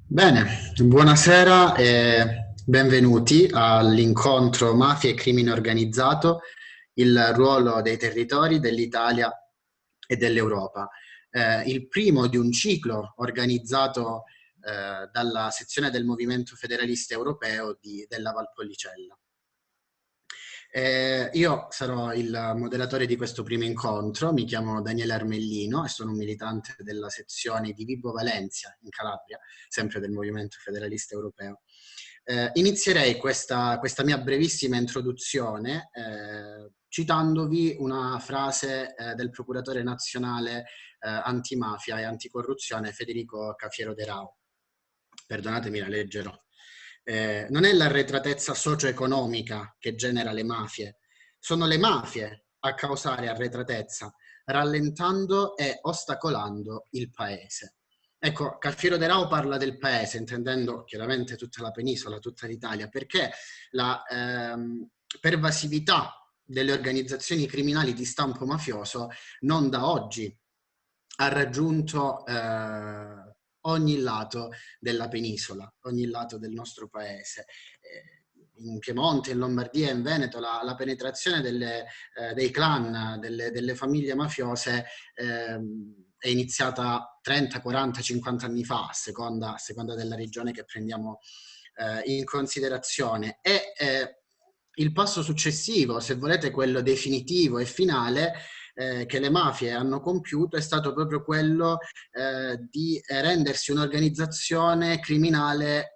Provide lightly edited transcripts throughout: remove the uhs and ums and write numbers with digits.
Bene, buonasera e benvenuti all'incontro Mafia e Crimine Organizzato, il ruolo dei territori dell'Italia e dell'Europa. Il primo di un ciclo organizzato dalla sezione del Movimento Federalista Europeo della Valpolicella. Io sarò il moderatore di questo primo incontro, mi chiamo Daniele Armellino e sono un militante della sezione di Vibo Valentia in Calabria, sempre del Movimento Federalista Europeo. Inizierei questa mia brevissima introduzione citandovi una frase del procuratore nazionale antimafia e anticorruzione Federico Cafiero De Rao. Perdonatemi, la leggerò. Non è l'arretratezza socio-economica che genera le mafie, sono le mafie a causare arretratezza, rallentando e ostacolando il paese. Ecco, Cafiero De Rao parla del paese, intendendo chiaramente tutta la penisola, tutta l'Italia, perché la pervasività delle organizzazioni criminali di stampo mafioso non da oggi ha raggiunto ogni lato della penisola, ogni lato del nostro paese. In Piemonte, in Lombardia e in Veneto la penetrazione dei clan, delle famiglie mafiose è iniziata 30, 40, 50 anni fa, a seconda della regione che prendiamo in considerazione. Il passo successivo, se volete quello definitivo e finale, che le mafie hanno compiuto è stato proprio quello di rendersi un'organizzazione criminale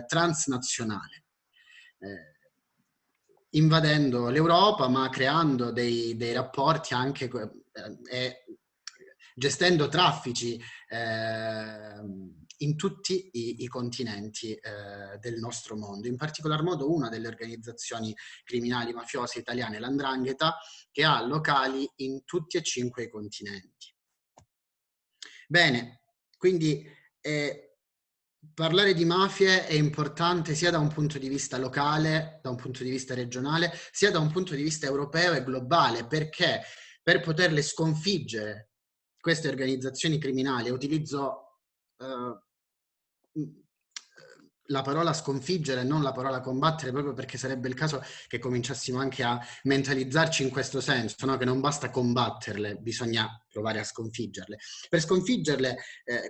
transnazionale, invadendo l'Europa, ma creando dei rapporti anche e gestendo traffici in tutti i continenti del nostro mondo. In particolar modo una delle organizzazioni criminali mafiose italiane, l''Ndrangheta, che ha locali in tutti e 5 i continenti. Bene, quindi parlare di mafie è importante sia da un punto di vista locale, da un punto di vista regionale, sia da un punto di vista europeo e globale, perché per poterle sconfiggere queste organizzazioni criminali, utilizzo la parola sconfiggere e non la parola combattere, proprio perché sarebbe il caso che cominciassimo anche a mentalizzarci in questo senso, no? Che non basta combatterle, bisogna provare a sconfiggerle. Per sconfiggerle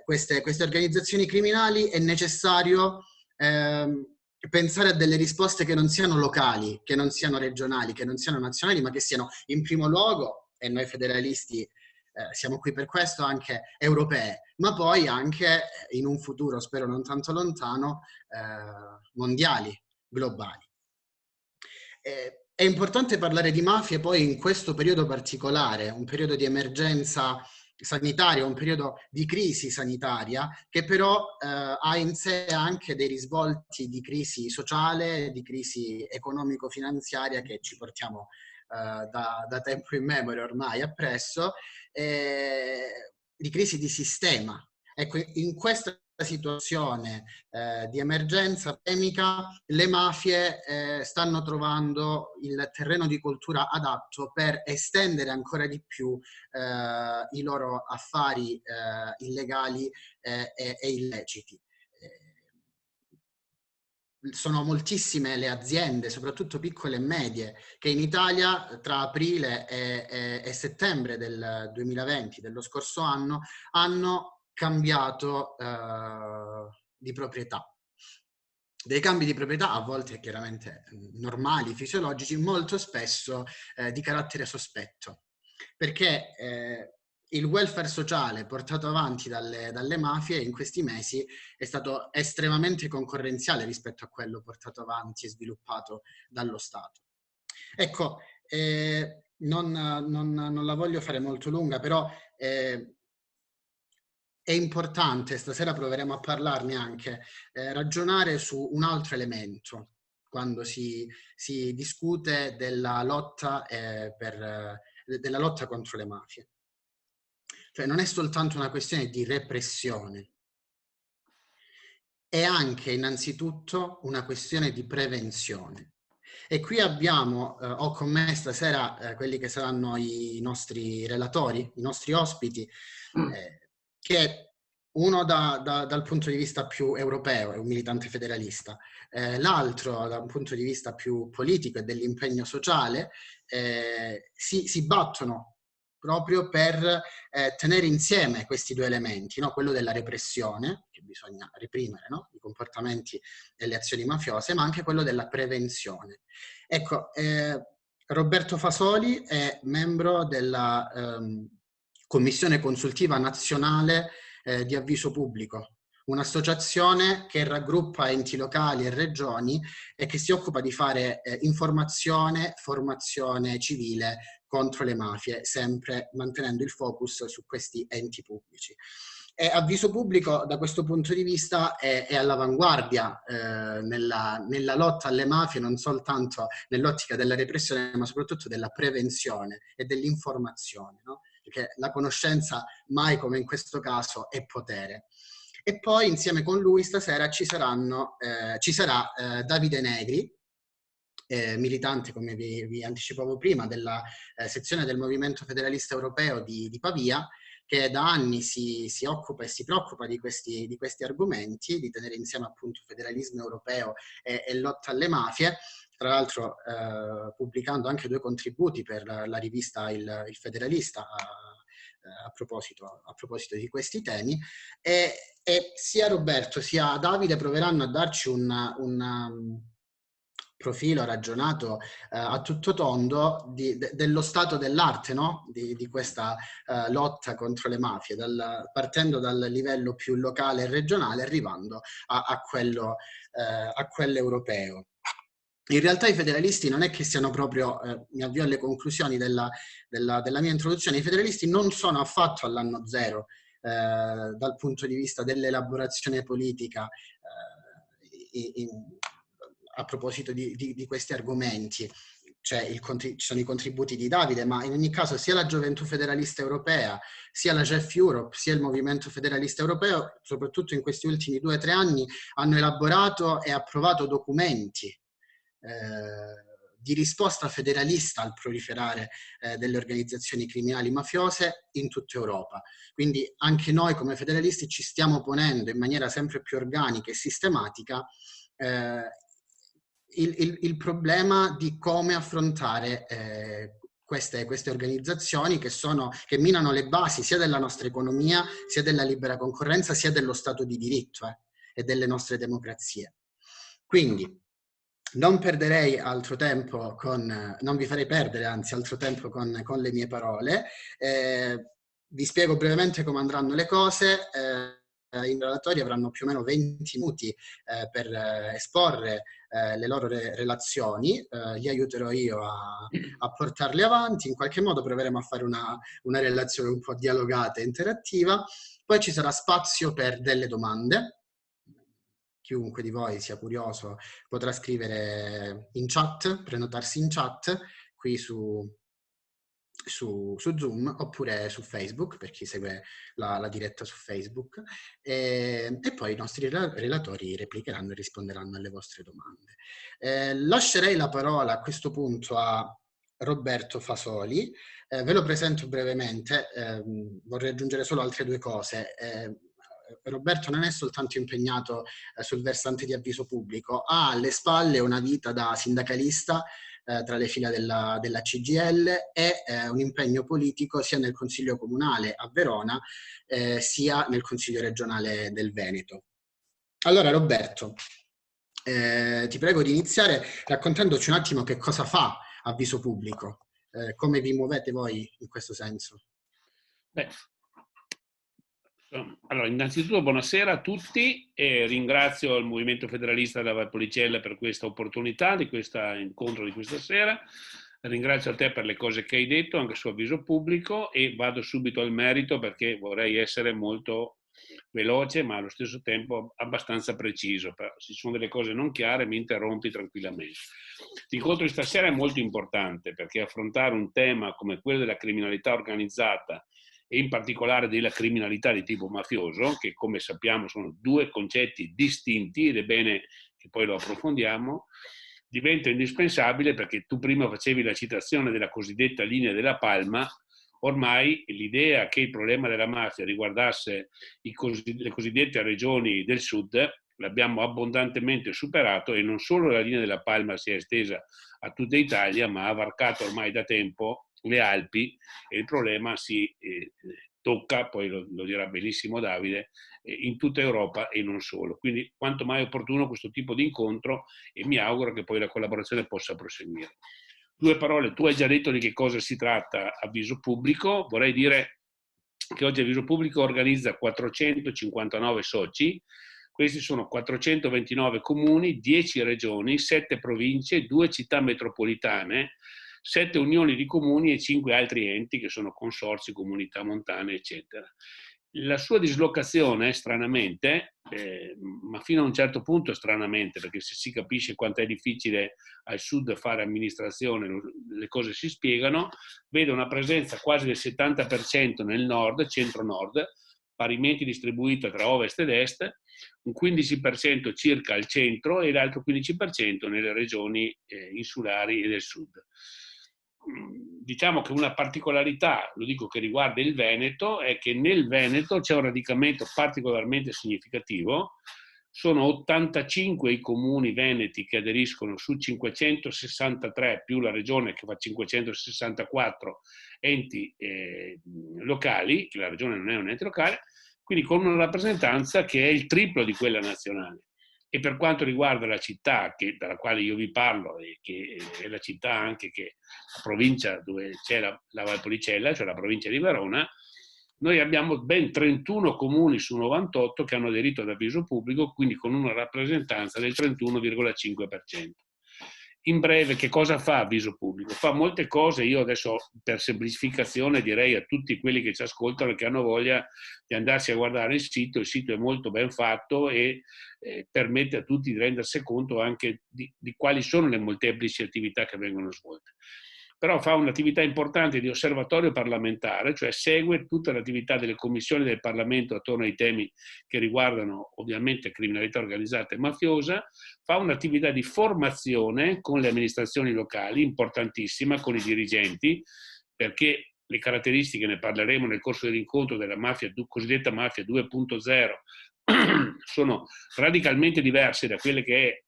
queste organizzazioni criminali è necessario pensare a delle risposte che non siano locali, che non siano regionali, che non siano nazionali, ma che siano in primo luogo, e noi federalisti siamo qui per questo, anche europee, ma poi anche in un futuro, spero non tanto lontano, mondiali, globali. È importante parlare di mafie poi in questo periodo particolare, un periodo di emergenza sanitaria, un periodo di crisi sanitaria, che però ha in sé anche dei risvolti di crisi sociale, di crisi economico-finanziaria che ci portiamo da tempo in memoria ormai appresso, di crisi di sistema. Ecco, in questa situazione di emergenza pandemica, le mafie stanno trovando il terreno di coltura adatto per estendere ancora di più i loro affari illegali e illeciti. Sono moltissime le aziende, soprattutto piccole e medie, che in Italia tra aprile e settembre del 2020, dello scorso anno, hanno cambiato di proprietà. Dei cambi di proprietà a volte chiaramente normali, fisiologici, molto spesso di carattere sospetto, perché il welfare sociale portato avanti dalle mafie in questi mesi è stato estremamente concorrenziale rispetto a quello portato avanti e sviluppato dallo Stato. Ecco, non la voglio fare molto lunga, però è importante, stasera proveremo a parlarne anche, ragionare su un altro elemento quando si discute della lotta, della lotta contro le mafie. Cioè non è soltanto una questione di repressione, è anche innanzitutto una questione di prevenzione. E qui abbiamo, ho con me stasera quelli che saranno i nostri relatori, i nostri ospiti, che Uno dal punto di vista più europeo, è un militante federalista, l'altro da un punto di vista più politico e dell'impegno sociale, si battono proprio per tenere insieme questi due elementi, no? Quello della repressione, che bisogna reprimere, no? I comportamenti e le azioni mafiose, ma anche quello della prevenzione. Ecco, Roberto Fasoli è membro della Commissione Consultiva Nazionale di Avviso Pubblico, un'associazione che raggruppa enti locali e regioni e che si occupa di fare informazione, formazione civile contro le mafie, sempre mantenendo il focus su questi enti pubblici. E Avviso Pubblico da questo punto di vista è all'avanguardia nella lotta alle mafie, non soltanto nell'ottica della repressione, ma soprattutto della prevenzione e dell'informazione, no? Perché la conoscenza, mai come in questo caso, è potere. E poi insieme con lui stasera ci sarà Davide Negri, militante, come vi anticipavo prima, della sezione del Movimento Federalista Europeo di Pavia, che da anni si occupa e si preoccupa di questi argomenti, di tenere insieme appunto federalismo europeo e lotta alle mafie, tra l'altro pubblicando anche 2 contributi per la rivista Il Federalista a proposito di questi temi, e sia Roberto sia Davide proveranno a darci un profilo ragionato a tutto tondo dello stato dell'arte, no? di questa lotta contro le mafie, partendo dal livello più locale e regionale, arrivando a quello europeo. In realtà i federalisti non è che siano proprio, mi avvio alle conclusioni della mia introduzione, i federalisti non sono affatto all'anno zero dal punto di vista dell'elaborazione politica a proposito di questi argomenti. Ci sono i contributi di Davide, ma in ogni caso sia la Gioventù Federalista Europea, sia la GEF Europe, sia il Movimento Federalista Europeo, soprattutto in questi ultimi 2 o 3 anni, hanno elaborato e approvato documenti di risposta federalista al proliferare delle organizzazioni criminali mafiose in tutta Europa. Quindi anche noi come federalisti ci stiamo ponendo in maniera sempre più organica e sistematica il problema di come affrontare queste organizzazioni che minano le basi sia della nostra economia, sia della libera concorrenza, sia dello Stato di diritto e delle nostre democrazie. Quindi non perderei altro tempo non vi farei perdere anzi altro tempo con le mie parole. Vi spiego brevemente come andranno le cose. I relatori avranno più o meno 20 minuti per esporre le loro relazioni, li aiuterò io a portarle avanti, in qualche modo proveremo a fare una relazione un po' dialogata e interattiva, poi ci sarà spazio per delle domande. Chiunque di voi sia curioso potrà scrivere in chat, prenotarsi in chat qui su Zoom oppure su Facebook, per chi segue la diretta su Facebook, e poi i nostri relatori replicheranno e risponderanno alle vostre domande. Lascerei la parola a questo punto a Roberto Fasoli, ve lo presento brevemente, vorrei aggiungere solo altre 2 cose. Roberto non è soltanto impegnato sul versante di avviso pubblico, ha alle spalle una vita da sindacalista tra le fila della CGIL e un impegno politico sia nel Consiglio Comunale a Verona sia nel Consiglio Regionale del Veneto. Allora Roberto, ti prego di iniziare raccontandoci un attimo che cosa fa Avviso Pubblico, come vi muovete voi in questo senso. Beh, allora, innanzitutto buonasera a tutti e ringrazio il Movimento Federalista della Valpolicella per questa opportunità, di questo incontro di questa sera. Ringrazio a te per le cose che hai detto anche su Avviso Pubblico e vado subito al merito perché vorrei essere molto veloce ma allo stesso tempo abbastanza preciso. Se ci sono delle cose non chiare mi interrompi tranquillamente. L'incontro di stasera è molto importante perché affrontare un tema come quello della criminalità organizzata e in particolare della criminalità di tipo mafioso, che come sappiamo sono 2 concetti distinti ed è bene che poi lo approfondiamo, diventa indispensabile perché tu prima facevi la citazione della cosiddetta linea della Palma, ormai l'idea che il problema della mafia riguardasse le cosiddette regioni del sud l'abbiamo abbondantemente superato, e non solo la linea della Palma si è estesa a tutta Italia, ma ha varcato ormai da tempo le Alpi, e il problema si tocca, poi lo dirà benissimo Davide, in tutta Europa e non solo. Quindi quanto mai opportuno questo tipo di incontro, e mi auguro che poi la collaborazione possa proseguire. Due parole, tu hai già detto di che cosa si tratta Avviso Pubblico. Vorrei dire che oggi Avviso Pubblico organizza 459 soci. Questi sono 429 comuni, 10 regioni, 7 province, 2 città metropolitane, 7 unioni di comuni e 5 altri enti che sono consorzi, comunità montane, eccetera. La sua dislocazione, stranamente, ma fino a un certo punto stranamente, perché se si capisce quanto è difficile al sud fare amministrazione, le cose si spiegano, vede una presenza quasi del 70% nel nord, centro-nord, parimenti distribuita tra ovest ed est, un 15% circa al centro e l'altro 15% nelle regioni insulari e del sud. Diciamo che una particolarità, lo dico, che riguarda il Veneto, è che nel Veneto c'è un radicamento particolarmente significativo. Sono 85 i comuni veneti che aderiscono su 563, più la regione che fa 564 enti locali, che la regione non è un ente locale, quindi con una rappresentanza che è il triplo di quella nazionale. E per quanto riguarda la città dalla quale io vi parlo, e che è la città anche che la provincia dove c'è la Valpolicella, cioè la provincia di Verona, noi abbiamo ben 31 comuni su 98 che hanno aderito ad Avviso Pubblico, quindi con una rappresentanza del 31,5%. In breve, che cosa fa Avviso Pubblico? Fa molte cose. Io adesso, per semplificazione, direi a tutti quelli che ci ascoltano e che hanno voglia di andarsi a guardare il sito è molto ben fatto e permette a tutti di rendersi conto anche di quali sono le molteplici attività che vengono svolte. Però fa un'attività importante di osservatorio parlamentare, cioè segue tutta l'attività delle commissioni del Parlamento attorno ai temi che riguardano ovviamente criminalità organizzata e mafiosa, fa un'attività di formazione con le amministrazioni locali, importantissima, con i dirigenti, perché le caratteristiche, ne parleremo nel corso dell'incontro, della mafia, cosiddetta mafia 2.0, sono radicalmente diverse da quelle che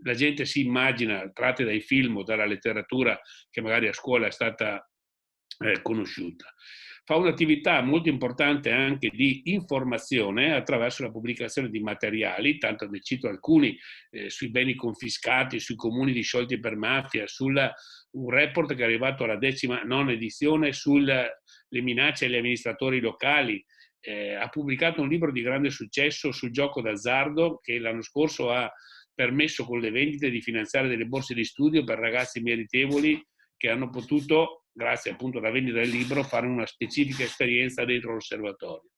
la gente si immagina, tratte dai film o dalla letteratura che magari a scuola è stata conosciuta. Fa un'attività molto importante anche di informazione attraverso la pubblicazione di materiali, tanto ne cito alcuni, sui beni confiscati, sui comuni disciolti per mafia, un report che è arrivato alla 19ª edizione sulle minacce agli amministratori locali. Ha pubblicato un libro di grande successo sul gioco d'azzardo, che l'anno scorso ha permesso con le vendite di finanziare delle borse di studio per ragazzi meritevoli che hanno potuto, grazie appunto alla vendita del libro, fare una specifica esperienza dentro l'osservatorio.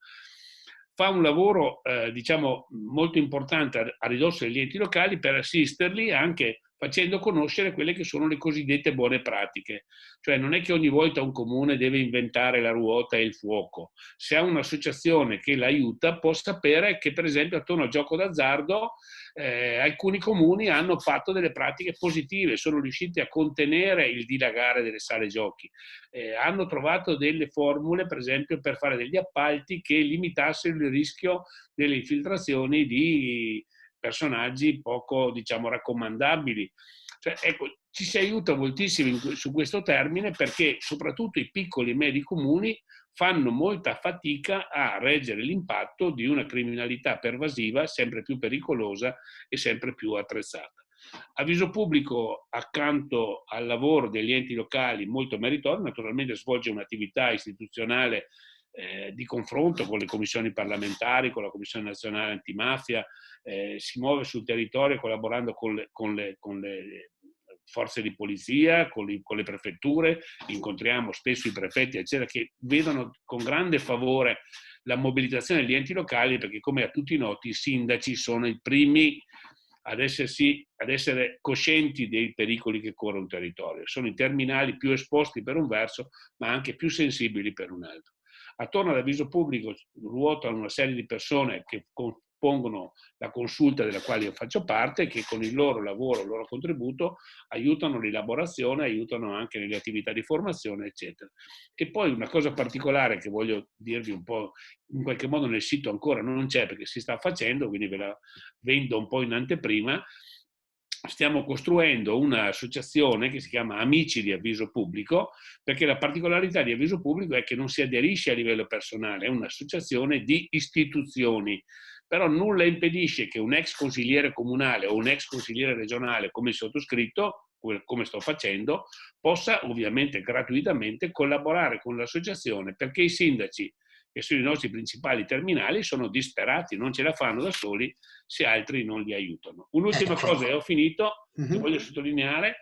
Fa un lavoro diciamo molto importante a ridosso degli enti locali per assisterli anche facendo conoscere quelle che sono le cosiddette buone pratiche. Cioè non è che ogni volta un comune deve inventare la ruota e il fuoco. Se ha un'associazione che l'aiuta, può sapere che per esempio attorno al gioco d'azzardo alcuni comuni hanno fatto delle pratiche positive, sono riusciti a contenere il dilagare delle sale giochi, hanno trovato delle formule per esempio per fare degli appalti che limitassero il rischio delle infiltrazioni di personaggi poco, diciamo, raccomandabili. Cioè, ecco, ci si aiuta moltissimo su questo termine, perché soprattutto i piccoli e medi comuni fanno molta fatica a reggere l'impatto di una criminalità pervasiva sempre più pericolosa e sempre più attrezzata. Avviso Pubblico, accanto al lavoro degli enti locali molto meritorio, naturalmente svolge un'attività istituzionale di confronto con le commissioni parlamentari, con la Commissione Nazionale Antimafia, si muove sul territorio collaborando con le forze di polizia, con le prefetture, incontriamo spesso i prefetti, eccetera, che vedono con grande favore la mobilitazione degli enti locali, perché come a tutti noti i sindaci sono i primi ad essere coscienti dei pericoli che corre un territorio. Sono i terminali più esposti per un verso, ma anche più sensibili per un altro. Attorno all'Avviso Pubblico ruotano una serie di persone che compongono la consulta della quale io faccio parte, che con il loro lavoro, il loro contributo aiutano l'elaborazione, aiutano anche nelle attività di formazione, eccetera. E poi una cosa particolare che voglio dirvi un po', in qualche modo nel sito ancora non c'è perché si sta facendo, quindi ve la vendo un po' in anteprima. Stiamo costruendo un'associazione che si chiama Amici di Avviso Pubblico, perché la particolarità di Avviso Pubblico è che non si aderisce a livello personale, è un'associazione di istituzioni, però nulla impedisce che un ex consigliere comunale o un ex consigliere regionale come il sottoscritto, come sto facendo, possa ovviamente gratuitamente collaborare con l'associazione, perché i sindaci, che sono i nostri principali terminali, sono disperati, non ce la fanno da soli se altri non li aiutano. Un'ultima cosa e ho finito, che voglio sottolineare,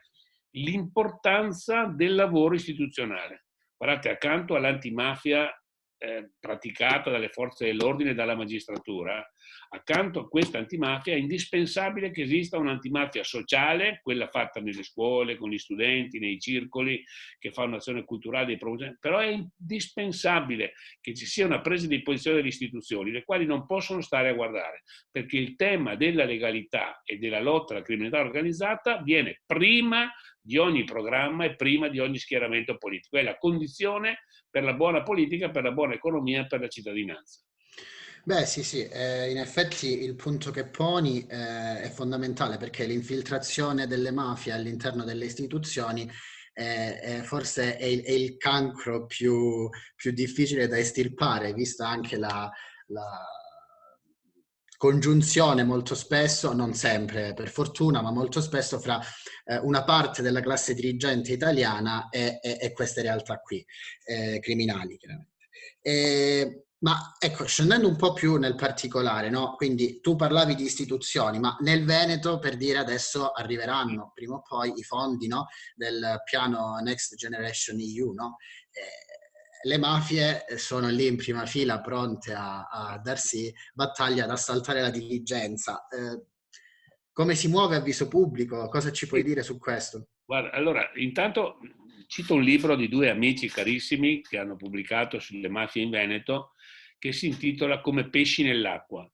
l'importanza del lavoro istituzionale. Guardate, accanto all'antimafia praticata dalle forze dell'ordine e dalla magistratura, accanto a questa antimafia è indispensabile che esista un'antimafia sociale, quella fatta nelle scuole, con gli studenti, nei circoli, che fa un'azione culturale di promozione, però è indispensabile che ci sia una presa di posizione delle istituzioni, le quali non possono stare a guardare, perché il tema della legalità e della lotta alla criminalità organizzata viene prima di ogni programma e prima di ogni schieramento politico. È la condizione per la buona politica, per la buona economia, per la cittadinanza. Beh, sì, sì, in effetti il punto che poni è fondamentale perché l'infiltrazione delle mafie all'interno delle istituzioni forse è il cancro più difficile da estirpare, vista anche la congiunzione molto spesso, non sempre per fortuna, ma molto spesso fra una parte della classe dirigente italiana e queste realtà qui, criminali chiaramente. Ma ecco, scendendo un po' più nel particolare, no? Quindi tu parlavi di istituzioni, ma nel Veneto, per dire, adesso arriveranno prima o poi i fondi, no? Del piano Next Generation EU, no? Le mafie sono lì in prima fila pronte a darsi battaglia, ad assaltare la diligenza. Come si muove Avviso Pubblico? Cosa ci puoi dire su questo? Guarda, allora, intanto cito un libro di due amici carissimi che hanno pubblicato sulle mafie in Veneto, che si intitola Come pesci nell'acqua.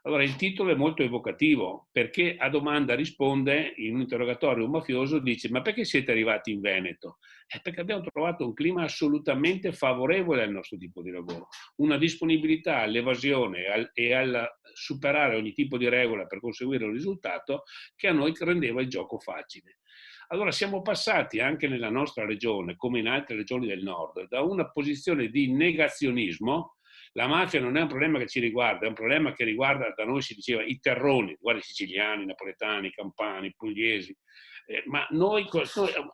Allora, il titolo è molto evocativo, perché a domanda risponde, in un interrogatorio un mafioso dice: ma perché siete arrivati in Veneto? Perché abbiamo trovato un clima assolutamente favorevole al nostro tipo di lavoro, una disponibilità all'evasione e al superare ogni tipo di regola per conseguire un risultato che a noi rendeva il gioco facile. Allora siamo passati anche nella nostra regione, come in altre regioni del nord, da una posizione di negazionismo. La mafia non è un problema che ci riguarda, è un problema che riguarda, da noi si diceva, i terroni, guarda i siciliani, i napoletani, i campani, i pugliesi. Ma noi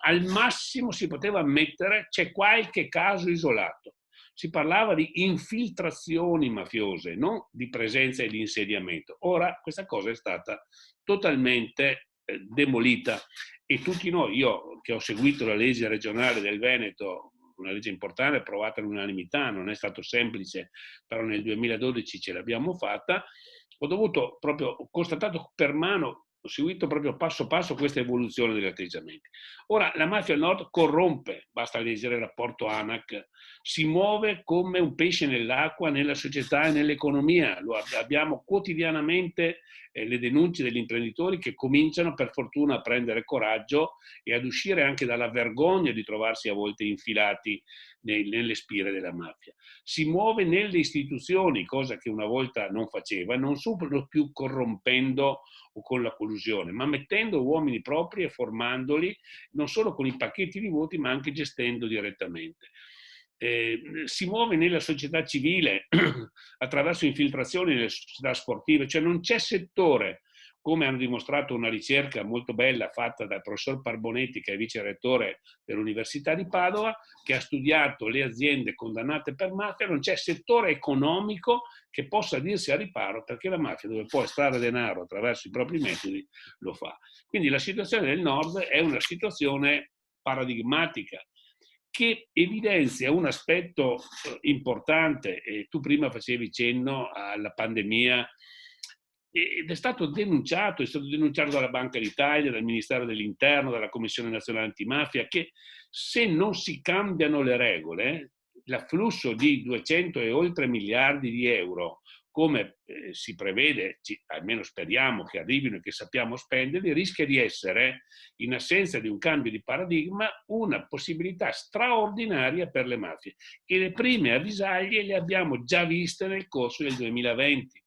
al massimo si poteva ammettere c'è qualche caso isolato. Si parlava di infiltrazioni mafiose, non di presenza e di insediamento. Ora questa cosa è stata totalmente demolita e tutti noi, io che ho seguito la legge regionale del Veneto, una legge importante approvata all'unanimità, non è stato semplice, però nel 2012 ce l'abbiamo fatta, ho constatato per mano, ho seguito proprio passo passo questa evoluzione degli atteggiamenti. Ora la mafia al nord corrompe, basta leggere il rapporto ANAC, si muove come un pesce nell'acqua nella società e nell'economia. Lo abbiamo quotidianamente le denunce degli imprenditori che cominciano per fortuna a prendere coraggio e ad uscire anche dalla vergogna di trovarsi a volte infilati nelle spire della mafia. Si muove nelle istituzioni, cosa che una volta non faceva, non solo più corrompendo o con la collusione, ma mettendo uomini propri e formandoli non solo con i pacchetti di voti, ma anche gestendo direttamente. Si muove nella società civile attraverso infiltrazioni nelle società sportive, cioè non c'è settore, come hanno dimostrato una ricerca molto bella fatta dal professor Parbonetti, che è vice rettore dell'Università di Padova, che ha studiato le aziende condannate per mafia, non c'è settore economico che possa dirsi a riparo, perché la mafia, dove può estrarre denaro attraverso i propri metodi, lo fa. Quindi la situazione del nord è una situazione paradigmatica, che evidenzia un aspetto importante, e tu prima facevi cenno alla pandemia, ed è stato denunciato dalla Banca d'Italia, dal Ministero dell'Interno, dalla Commissione Nazionale Antimafia, che se non si cambiano le regole, l'afflusso di 200 e oltre miliardi di euro come si prevede, almeno speriamo che arrivino e che sappiamo spenderli, rischia di essere, in assenza di un cambio di paradigma, una possibilità straordinaria per le mafie. E le prime avvisaglie le abbiamo già viste nel corso del 2020.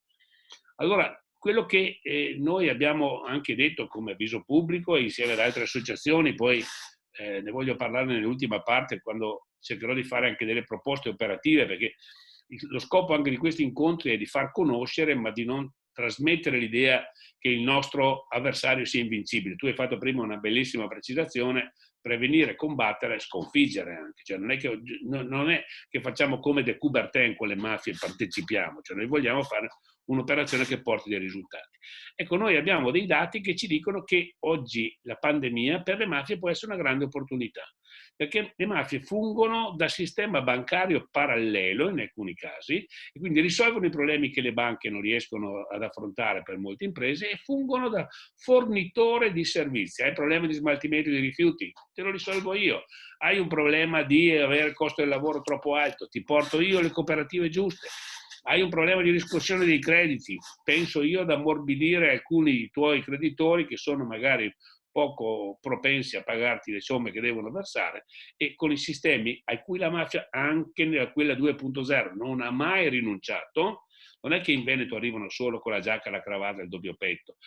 Allora, quello che noi abbiamo anche detto come avviso pubblico e insieme ad altre associazioni, poi ne voglio parlare nell'ultima parte quando cercherò di fare anche delle proposte operative, perché lo scopo anche di questi incontri è di far conoscere, ma di non trasmettere l'idea che il nostro avversario sia invincibile. Tu hai fatto prima una bellissima precisazione: prevenire, combattere, sconfiggere anche. Cioè non è che facciamo come De Coubertin con le mafie e partecipiamo, cioè noi vogliamo fare un'operazione che porti dei risultati. Ecco, noi abbiamo dei dati che ci dicono che oggi la pandemia per le mafie può essere una grande opportunità, perché le mafie fungono da sistema bancario parallelo in alcuni casi, e quindi risolvono i problemi che le banche non riescono ad affrontare per molte imprese, e fungono da fornitore di servizi. Hai problemi di smaltimento di rifiuti? Te lo risolvo io. Hai un problema di avere il costo del lavoro troppo alto? Ti porto io le cooperative giuste. Hai un problema di riscossione dei crediti? Penso io ad ammorbidire alcuni tuoi creditori che sono magari poco propensi a pagarti le somme che devono versare, e con i sistemi a cui la mafia, anche nella quella 2.0, non ha mai rinunciato. Non è che in Veneto arrivano solo con la giacca, la cravatta e il doppio petto.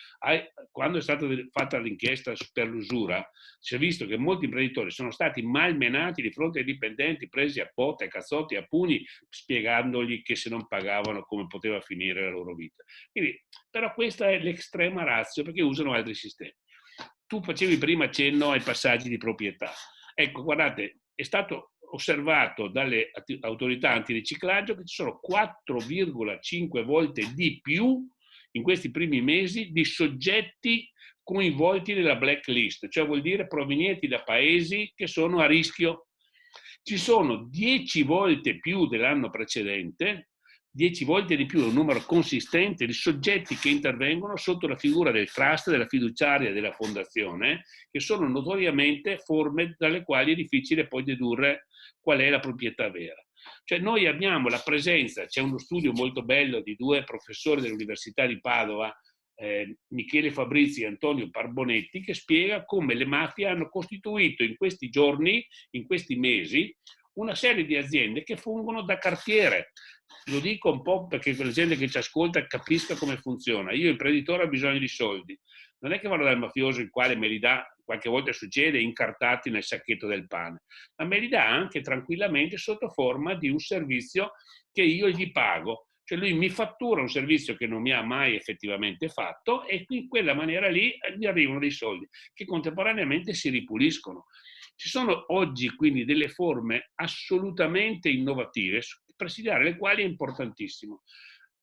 Quando è stata fatta l'inchiesta per l'usura, si è visto che molti imprenditori sono stati malmenati di fronte ai dipendenti, presi a botte, a cazzotti, a pugni, spiegandogli che se non pagavano come poteva finire la loro vita. Quindi, però questa è l'estrema ratio, perché usano altri sistemi. Tu facevi prima cenno ai passaggi di proprietà. Ecco, guardate, è stato osservato dalle autorità antiriciclaggio che ci sono 4,5 volte di più in questi primi mesi di soggetti coinvolti nella blacklist, cioè vuol dire provenienti da paesi che sono a rischio. Ci sono 10 volte più dell'anno precedente, 10 volte di più, un numero consistente di soggetti che intervengono sotto la figura del trust, della fiduciaria e della fondazione, che sono notoriamente forme dalle quali è difficile poi dedurre qual è la proprietà vera. Cioè noi abbiamo la presenza, c'è uno studio molto bello di due professori dell'Università di Padova, Michele Fabrizi e Antonio Parbonetti, che spiega come le mafie hanno costituito in questi giorni, in questi mesi, una serie di aziende che fungono da cartiere. Lo dico un po' perché la gente che ci ascolta capisca come funziona. Io, imprenditore, ho bisogno di soldi. Non è che vado dal mafioso, il quale me li dà, qualche volta succede, incartati nel sacchetto del pane, ma me li dà anche tranquillamente sotto forma di un servizio che io gli pago. Cioè lui mi fattura un servizio che non mi ha mai effettivamente fatto, e in quella maniera lì gli arrivano dei soldi che contemporaneamente si ripuliscono. Ci sono oggi quindi delle forme assolutamente innovative, presidiare le quali è importantissimo.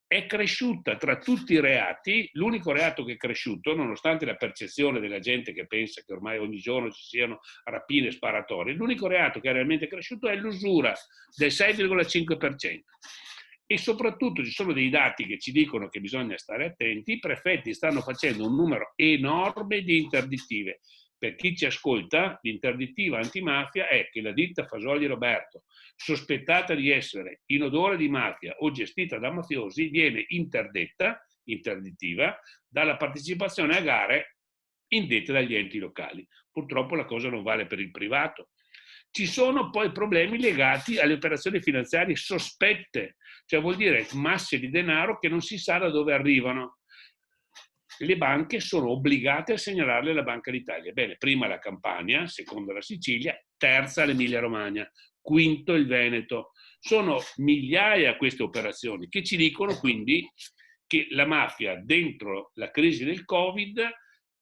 È cresciuta tra tutti i reati, l'unico reato che è cresciuto, nonostante la percezione della gente che pensa che ormai ogni giorno ci siano rapine e sparatorie, l'unico reato che è realmente cresciuto è l'usura del 6,5%. E soprattutto ci sono dei dati che ci dicono che bisogna stare attenti. I prefetti stanno facendo un numero enorme di interdittive. Per chi ci ascolta, l'interdittiva antimafia è che la ditta Fasoli Roberto, sospettata di essere in odore di mafia o gestita da mafiosi, viene interdittiva dalla partecipazione a gare indette dagli enti locali. Purtroppo la cosa non vale per il privato. Ci sono poi problemi legati alle operazioni finanziarie sospette, cioè vuol dire masse di denaro che non si sa da dove arrivano. Le banche sono obbligate a segnalarle alla Banca d'Italia. Bene, prima la Campania, seconda la Sicilia, terza l'Emilia Romagna, quinto il Veneto. Sono migliaia queste operazioni che ci dicono quindi che la mafia dentro la crisi del Covid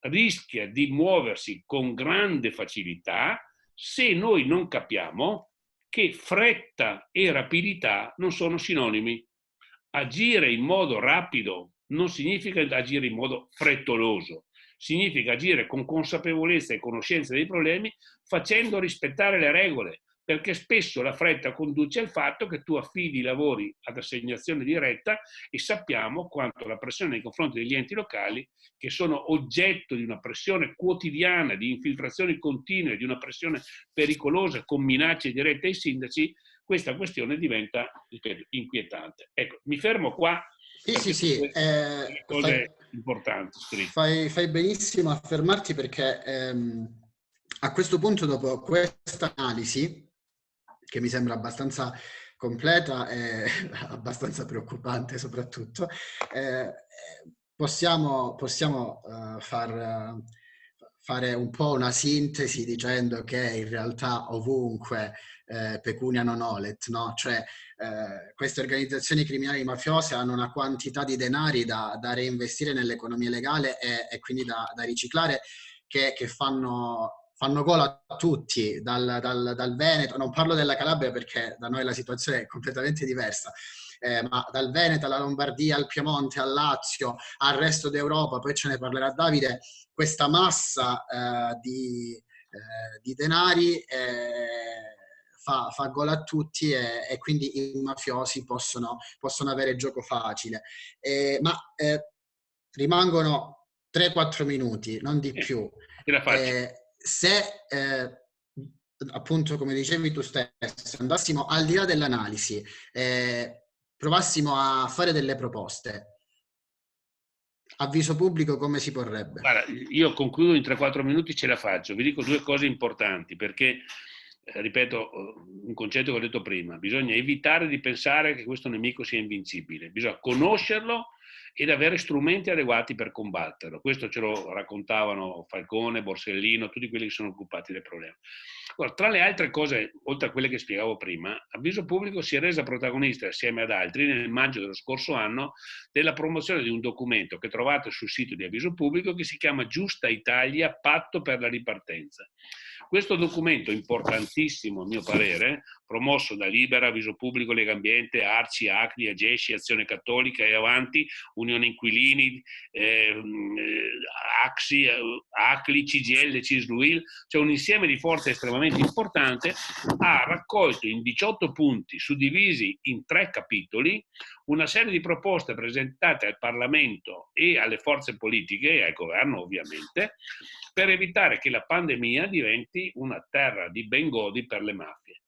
rischia di muoversi con grande facilità se noi non capiamo che fretta e rapidità non sono sinonimi. Agire in modo rapido non significa agire in modo frettoloso, significa agire con consapevolezza e conoscenza dei problemi, facendo rispettare le regole, perché spesso la fretta conduce al fatto che tu affidi i lavori ad assegnazione diretta, e sappiamo quanto la pressione nei confronti degli enti locali, che sono oggetto di una pressione quotidiana, di infiltrazioni continue, di una pressione pericolosa con minacce dirette ai sindaci, questa questione diventa, ripeto, inquietante. Ecco, mi fermo qua Sì, perché sono sì, delle cose importanti scritte. fai benissimo a fermarti perché a questo punto, dopo questa analisi, che mi sembra abbastanza completa e abbastanza preoccupante soprattutto, eh, possiamo fare un po' una sintesi dicendo che in realtà ovunque pecunia non olet, no? Cioè queste organizzazioni criminali mafiose hanno una quantità di denari da reinvestire nell'economia legale e quindi da riciclare che fanno gola a tutti, dal Veneto, non parlo della Calabria perché da noi la situazione è completamente diversa, ma dal Veneto alla Lombardia, al Piemonte, al Lazio, al resto d'Europa, poi ce ne parlerà Davide, questa massa di denari fa gola a tutti e quindi i mafiosi possono avere gioco facile. Rimangono 3-4 minuti, non di più. Ce la faccio. Se appunto, come dicevi tu stesso, andassimo al di là dell'analisi, provassimo a fare delle proposte, avviso pubblico come si porrebbe? Guarda, io concludo in 3-4 minuti, ce la faccio. Vi dico due cose importanti perché, ripeto, un concetto che ho detto prima, bisogna evitare di pensare che questo nemico sia invincibile, bisogna conoscerlo ed avere strumenti adeguati per combatterlo. Questo ce lo raccontavano Falcone, Borsellino, tutti quelli che sono occupati del problema. Ora, tra le altre cose, oltre a quelle che spiegavo prima, Avviso Pubblico si è resa protagonista assieme ad altri nel maggio dello scorso anno della promozione di un documento che trovate sul sito di Avviso Pubblico che si chiama Giusta Italia, patto per la ripartenza. Questo documento importantissimo, a mio parere, promosso da Libera, Avviso Pubblico, Lega Ambiente, Arci, Acri, Agesci, Azione Cattolica e Avanti, Unione Inquilini, Axi, Acli, CGL, Cisluil, cioè un insieme di forze estremamente importante, ha raccolto in 18 punti, suddivisi in 3 capitoli, una serie di proposte presentate al Parlamento e alle forze politiche e al governo ovviamente, per evitare che la pandemia diventi una terra di bengodi per le mafie.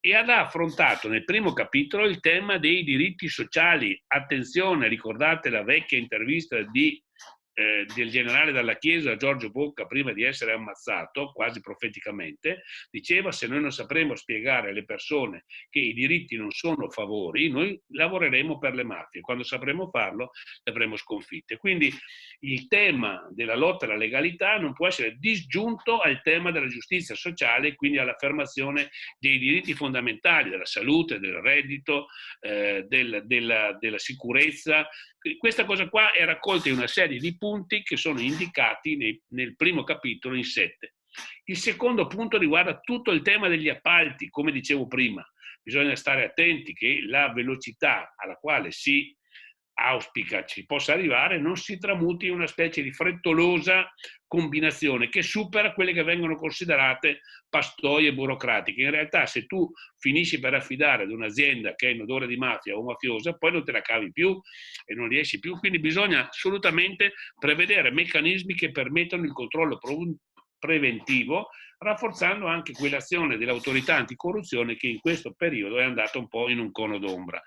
E ha affrontato nel primo capitolo il tema dei diritti sociali. Attenzione, ricordate la vecchia intervista del generale Dalla Chiesa Giorgio Bocca prima di essere ammazzato, quasi profeticamente, diceva: se noi non sapremo spiegare alle persone che i diritti non sono favori, noi lavoreremo per le mafie, quando sapremo farlo le avremo sconfitte. Quindi il tema della lotta alla legalità non può essere disgiunto al tema della giustizia sociale, quindi all'affermazione dei diritti fondamentali, della salute, del reddito, della sicurezza. Questa cosa qua è raccolta in una serie di punti che sono indicati nel primo capitolo in 7. Il secondo punto riguarda tutto il tema degli appalti, come dicevo prima. Bisogna stare attenti che la velocità alla quale si auspica ci possa arrivare non si tramuti in una specie di frettolosa combinazione che supera quelle che vengono considerate pastoie burocratiche. In realtà, se tu finisci per affidare ad un'azienda che è in odore di mafia o mafiosa, poi non te la cavi più e non riesci più. Quindi bisogna assolutamente prevedere meccanismi che permettano il controllo preventivo, rafforzando anche quell'azione dell'autorità anticorruzione che in questo periodo è andata un po' in un cono d'ombra.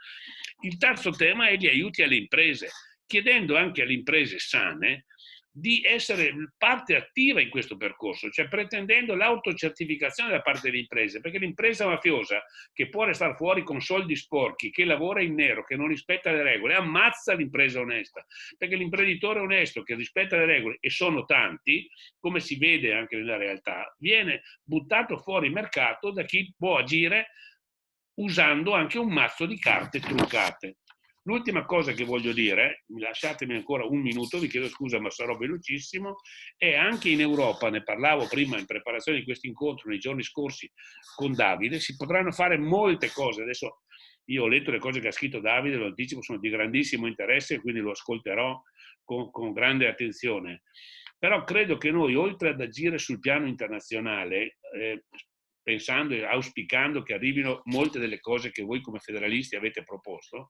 Il terzo tema è gli aiuti alle imprese, chiedendo anche alle imprese sane di essere parte attiva in questo percorso, cioè pretendendo l'autocertificazione da parte delle imprese, perché l'impresa mafiosa che può restare fuori con soldi sporchi, che lavora in nero, che non rispetta le regole, ammazza l'impresa onesta, perché l'imprenditore onesto che rispetta le regole, e sono tanti, come si vede anche nella realtà, viene buttato fuori mercato da chi può agire usando anche un mazzo di carte truccate. L'ultima cosa che voglio dire, lasciatemi ancora un minuto, vi chiedo scusa ma sarò velocissimo, è anche in Europa, ne parlavo prima in preparazione di questo incontro nei giorni scorsi con Davide, si potranno fare molte cose. Adesso io ho letto le cose che ha scritto Davide, lo anticipo, sono di grandissimo interesse e quindi lo ascolterò con grande attenzione. Però credo che noi, oltre ad agire sul piano internazionale, pensando e auspicando che arrivino molte delle cose che voi come federalisti avete proposto,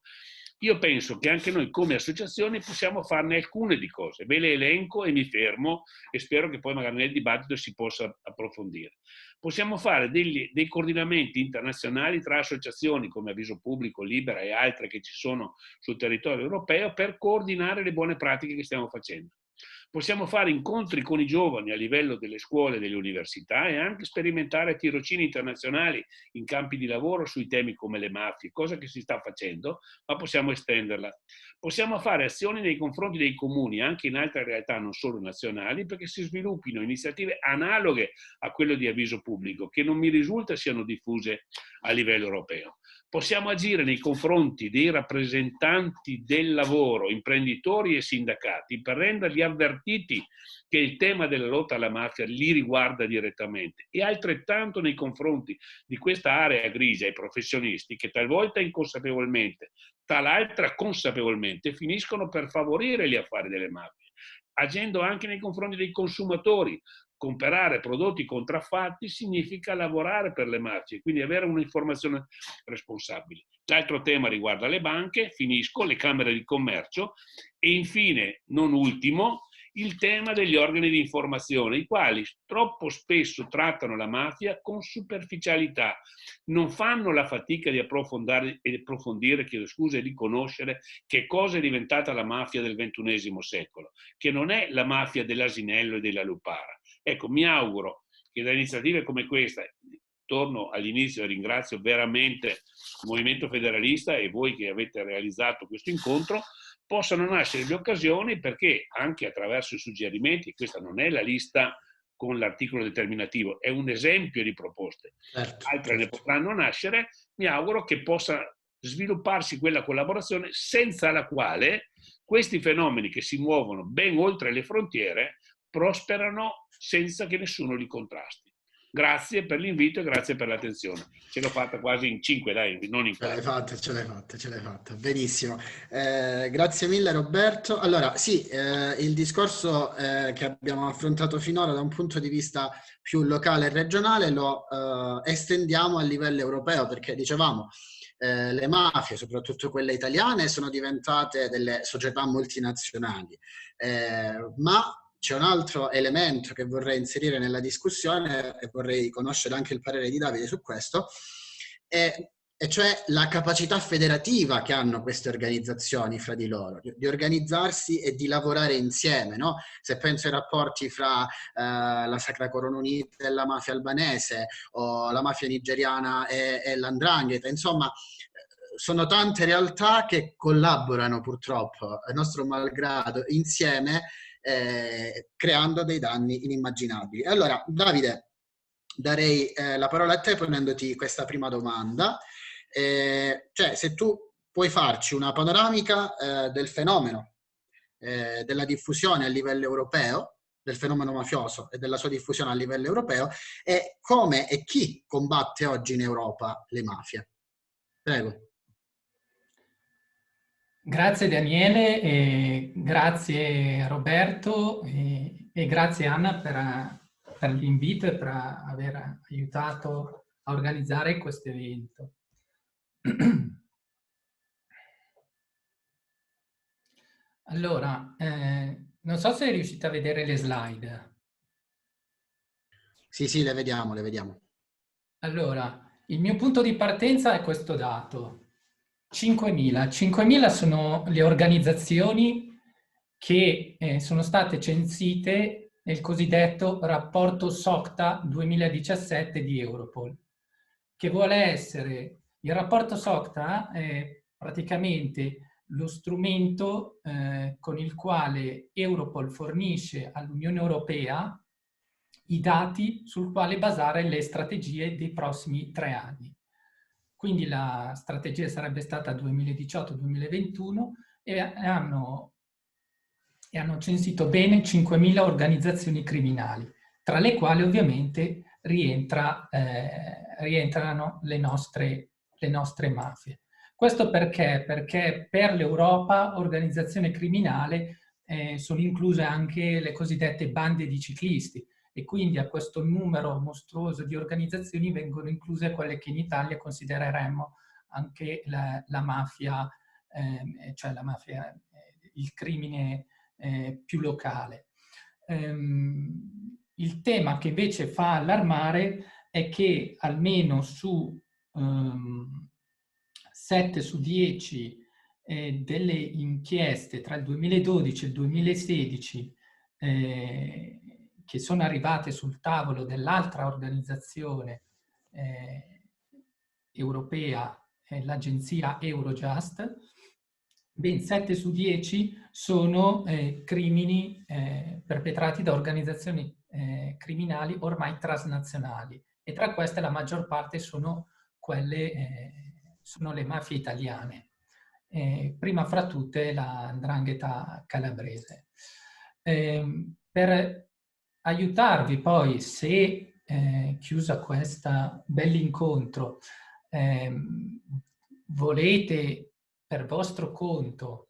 Io penso che anche noi come associazioni possiamo farne alcune di cose. Ve le elenco e mi fermo e spero che poi magari nel dibattito si possa approfondire. Possiamo fare dei coordinamenti internazionali tra associazioni come Avviso Pubblico, Libera e altre che ci sono sul territorio europeo per coordinare le buone pratiche che stiamo facendo. Possiamo fare incontri con i giovani a livello delle scuole e delle università e anche sperimentare tirocini internazionali in campi di lavoro sui temi come le mafie, cosa che si sta facendo, ma possiamo estenderla. Possiamo fare azioni nei confronti dei comuni, anche in altre realtà non solo nazionali, perché si sviluppino iniziative analoghe a quello di Avviso Pubblico, che non mi risulta siano diffuse a livello europeo. Possiamo agire nei confronti dei rappresentanti del lavoro, imprenditori e sindacati, per renderli avvertiti che il tema della lotta alla mafia li riguarda direttamente, e altrettanto nei confronti di questa area grigia ai professionisti che talvolta inconsapevolmente, tal'altra consapevolmente, finiscono per favorire gli affari delle mafie, agendo anche nei confronti dei consumatori. Comprare prodotti contraffatti significa lavorare per le mafie, quindi avere un'informazione responsabile. L'altro tema riguarda le banche, finisco, le camere di commercio e infine, non ultimo, il tema degli organi di informazione, i quali troppo spesso trattano la mafia con superficialità, non fanno la fatica di approfondire e di conoscere che cosa è diventata la mafia del XXI secolo, che non è la mafia dell'asinello e della lupara. Ecco, mi auguro che da iniziative come questa, torno all'inizio e ringrazio veramente il Movimento Federalista e voi che avete realizzato questo incontro, possano nascere le occasioni perché anche attraverso i suggerimenti, questa non è la lista con l'articolo determinativo, è un esempio di proposte, altre ne potranno nascere, mi auguro che possa svilupparsi quella collaborazione senza la quale questi fenomeni che si muovono ben oltre le frontiere prosperano senza che nessuno li contrasti. Grazie per l'invito e grazie per l'attenzione. Ce l'ho fatta quasi in 5, dai, non in 4. Ce l'hai fatta. Benissimo. Grazie mille Roberto. Allora, sì, il discorso che abbiamo affrontato finora da un punto di vista più locale e regionale lo estendiamo a livello europeo, perché dicevamo le mafie, soprattutto quelle italiane, sono diventate delle società multinazionali, ma c'è un altro elemento che vorrei inserire nella discussione e vorrei conoscere anche il parere di Davide su questo, e cioè la capacità federativa che hanno queste organizzazioni fra di loro, di organizzarsi e di lavorare insieme, no? Se penso ai rapporti fra la Sacra Corona Unita e la mafia albanese, o la mafia nigeriana e l''ndrangheta, insomma, sono tante realtà che collaborano purtroppo, a nostro malgrado, insieme, creando dei danni inimmaginabili. Allora, Davide, darei la parola a te ponendoti questa prima domanda. Cioè, se tu puoi farci una panoramica del fenomeno della diffusione a livello europeo, del fenomeno mafioso e della sua diffusione a livello europeo, e come e chi combatte oggi in Europa le mafie. Prego. Grazie Daniele, e grazie Roberto e grazie Anna per l'invito e per aver aiutato a organizzare questo evento. Allora, non so se riuscite a vedere le slide. Sì, le vediamo. Allora, il mio punto di partenza è questo dato. 5.000. 5.000 sono le organizzazioni che sono state censite nel cosiddetto rapporto SOCTA 2017 di Europol, che vuole essere, il rapporto SOCTA è praticamente lo strumento con il quale Europol fornisce all'Unione Europea i dati sul quale basare le strategie dei prossimi 3 anni. Quindi la strategia sarebbe stata 2018-2021 e hanno censito bene 5.000 organizzazioni criminali, tra le quali ovviamente rientrano le nostre mafie. Questo perché? Perché per l'Europa organizzazione criminale sono incluse anche le cosiddette bande di ciclisti, e quindi a questo numero mostruoso di organizzazioni vengono incluse quelle che in Italia considereremmo anche la mafia cioè la mafia, il crimine più locale. Il tema che invece fa allarmare è che almeno su 7 su 10 delle inchieste tra il 2012 e il 2016 che sono arrivate sul tavolo dell'altra organizzazione europea, l'agenzia Eurojust, ben 7 su 10 sono crimini perpetrati da organizzazioni criminali ormai transnazionali, e tra queste la maggior parte sono sono le mafie italiane, prima fra tutte la 'ndrangheta calabrese. Per aiutarvi poi, se chiusa questa bell'incontro, volete per vostro conto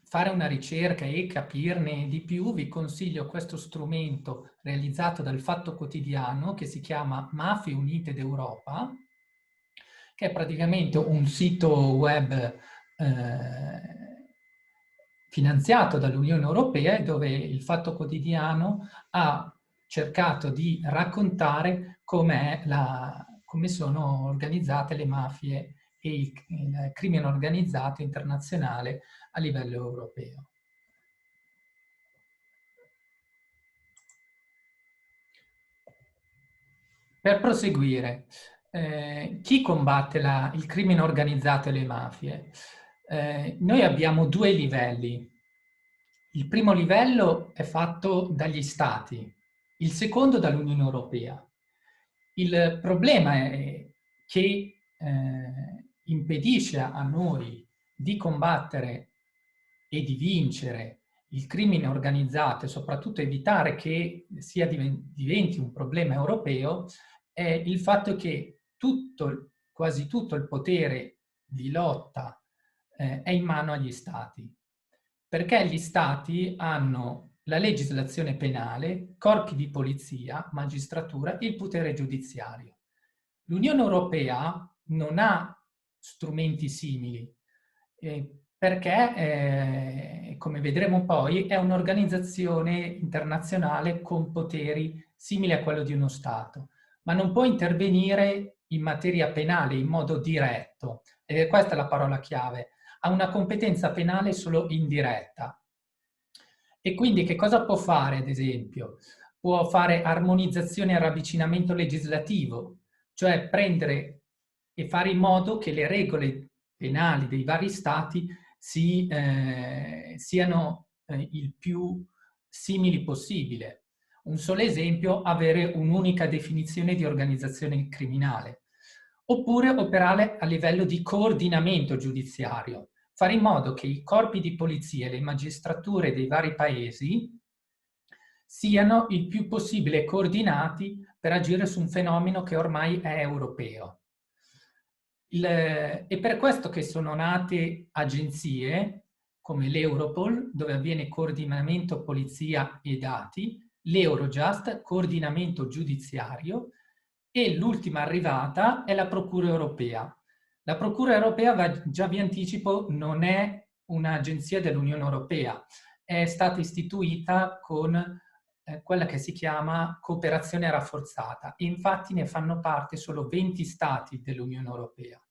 fare una ricerca e capirne di più, vi consiglio questo strumento realizzato dal Fatto Quotidiano che si chiama Mafie Unite d'Europa, che è praticamente un sito web finanziato dall'Unione Europea, dove il Fatto Quotidiano ha cercato di raccontare come sono organizzate le mafie e il crimine organizzato internazionale a livello europeo. Per proseguire, chi combatte il crimine organizzato e le mafie? Noi abbiamo 2 livelli. Il primo livello è fatto dagli Stati, il secondo dall'Unione Europea. Il problema è che impedisce a noi di combattere e di vincere il crimine organizzato e soprattutto evitare che diventi un problema europeo è il fatto che quasi tutto il potere di lotta è in mano agli Stati, perché gli Stati hanno la legislazione penale, corpi di polizia, magistratura e il potere giudiziario. L'Unione Europea non ha strumenti simili, perché, come vedremo poi, è un'organizzazione internazionale con poteri simili a quello di uno Stato, ma non può intervenire in materia penale in modo diretto. Questa è la parola chiave. Ha una competenza penale solo indiretta. E quindi che cosa può fare, ad esempio? Può fare armonizzazione e ravvicinamento legislativo, cioè prendere e fare in modo che le regole penali dei vari Stati siano il più simili possibile. Un solo esempio, avere un'unica definizione di organizzazione criminale. Oppure operare a livello di coordinamento giudiziario, fare in modo che i corpi di polizia e le magistrature dei vari paesi siano il più possibile coordinati per agire su un fenomeno che ormai è europeo. È per questo che sono nate agenzie come l'Europol, dove avviene coordinamento polizia e dati, l'Eurojust, coordinamento giudiziario, e l'ultima arrivata è la Procura Europea. La Procura Europea, già vi anticipo, non è un'agenzia dell'Unione Europea, è stata istituita con quella che si chiama cooperazione rafforzata. Infatti ne fanno parte solo 20 Stati dell'Unione Europea.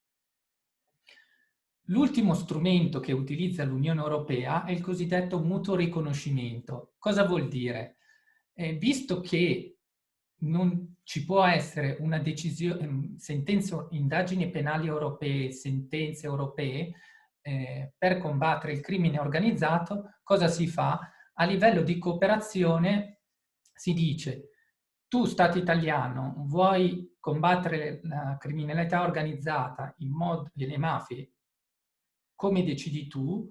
L'ultimo strumento che utilizza l'Unione Europea è il cosiddetto mutuo riconoscimento. Cosa vuol dire? Visto che non ci può essere una decisione, sentenze, indagini penali europee, sentenze europee per combattere il crimine organizzato, cosa si fa? A livello di cooperazione si dice: tu, Stato italiano, vuoi combattere la criminalità organizzata e le mafie come decidi tu,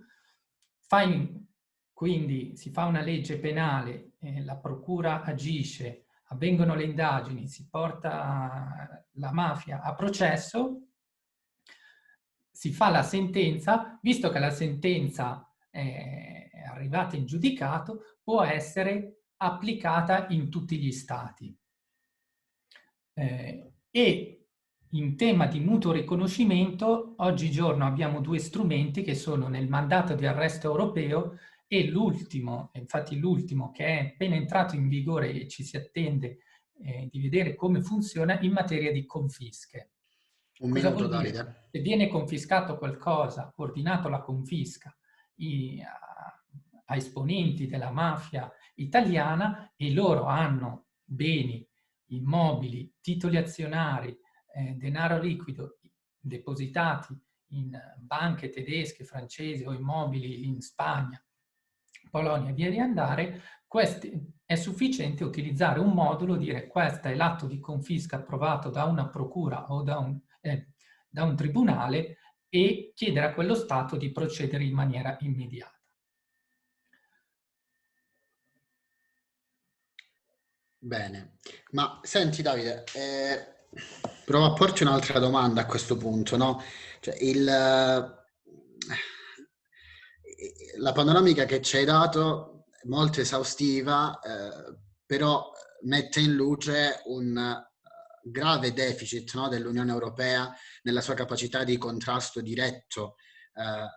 quindi si fa una legge penale, la procura agisce, avvengono le indagini, si porta la mafia a processo, si fa la sentenza, visto che la sentenza è arrivata in giudicato, può essere applicata in tutti gli Stati. E in tema di mutuo riconoscimento, oggigiorno abbiamo due strumenti che sono nel mandato di arresto europeo e l'ultimo, infatti l'ultimo che è appena entrato in vigore e ci si attende di vedere come funziona in materia di confische. Un Cosa minuto, vuol dire? Davide. Se viene confiscato qualcosa, ordinato la confisca a esponenti della mafia italiana e loro hanno beni, immobili, titoli azionari, denaro liquido depositati in banche tedesche, francesi o immobili in Spagna, Polonia e via di andare, è sufficiente utilizzare un modulo, dire questo è l'atto di confisca approvato da una procura o da un tribunale e chiedere a quello Stato di procedere in maniera immediata. Bene, ma senti Davide, provo a porti un'altra domanda a questo punto, no? Cioè, la panoramica che ci hai dato è molto esaustiva, però mette in luce un grave deficit, no, dell'Unione Europea nella sua capacità di contrasto diretto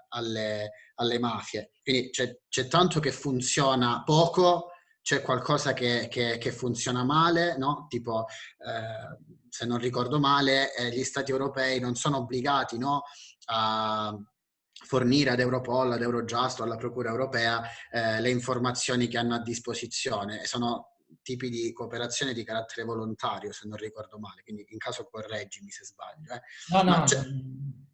alle mafie. Quindi c'è tanto che funziona poco, c'è qualcosa che funziona male, no? Tipo, se non ricordo male, gli Stati europei non sono obbligati, no, a fornire ad Europol, ad Eurojust o alla Procura Europea le informazioni che hanno a disposizione. E sono tipi di cooperazione di carattere volontario, se non ricordo male, quindi in caso correggimi se sbaglio. No,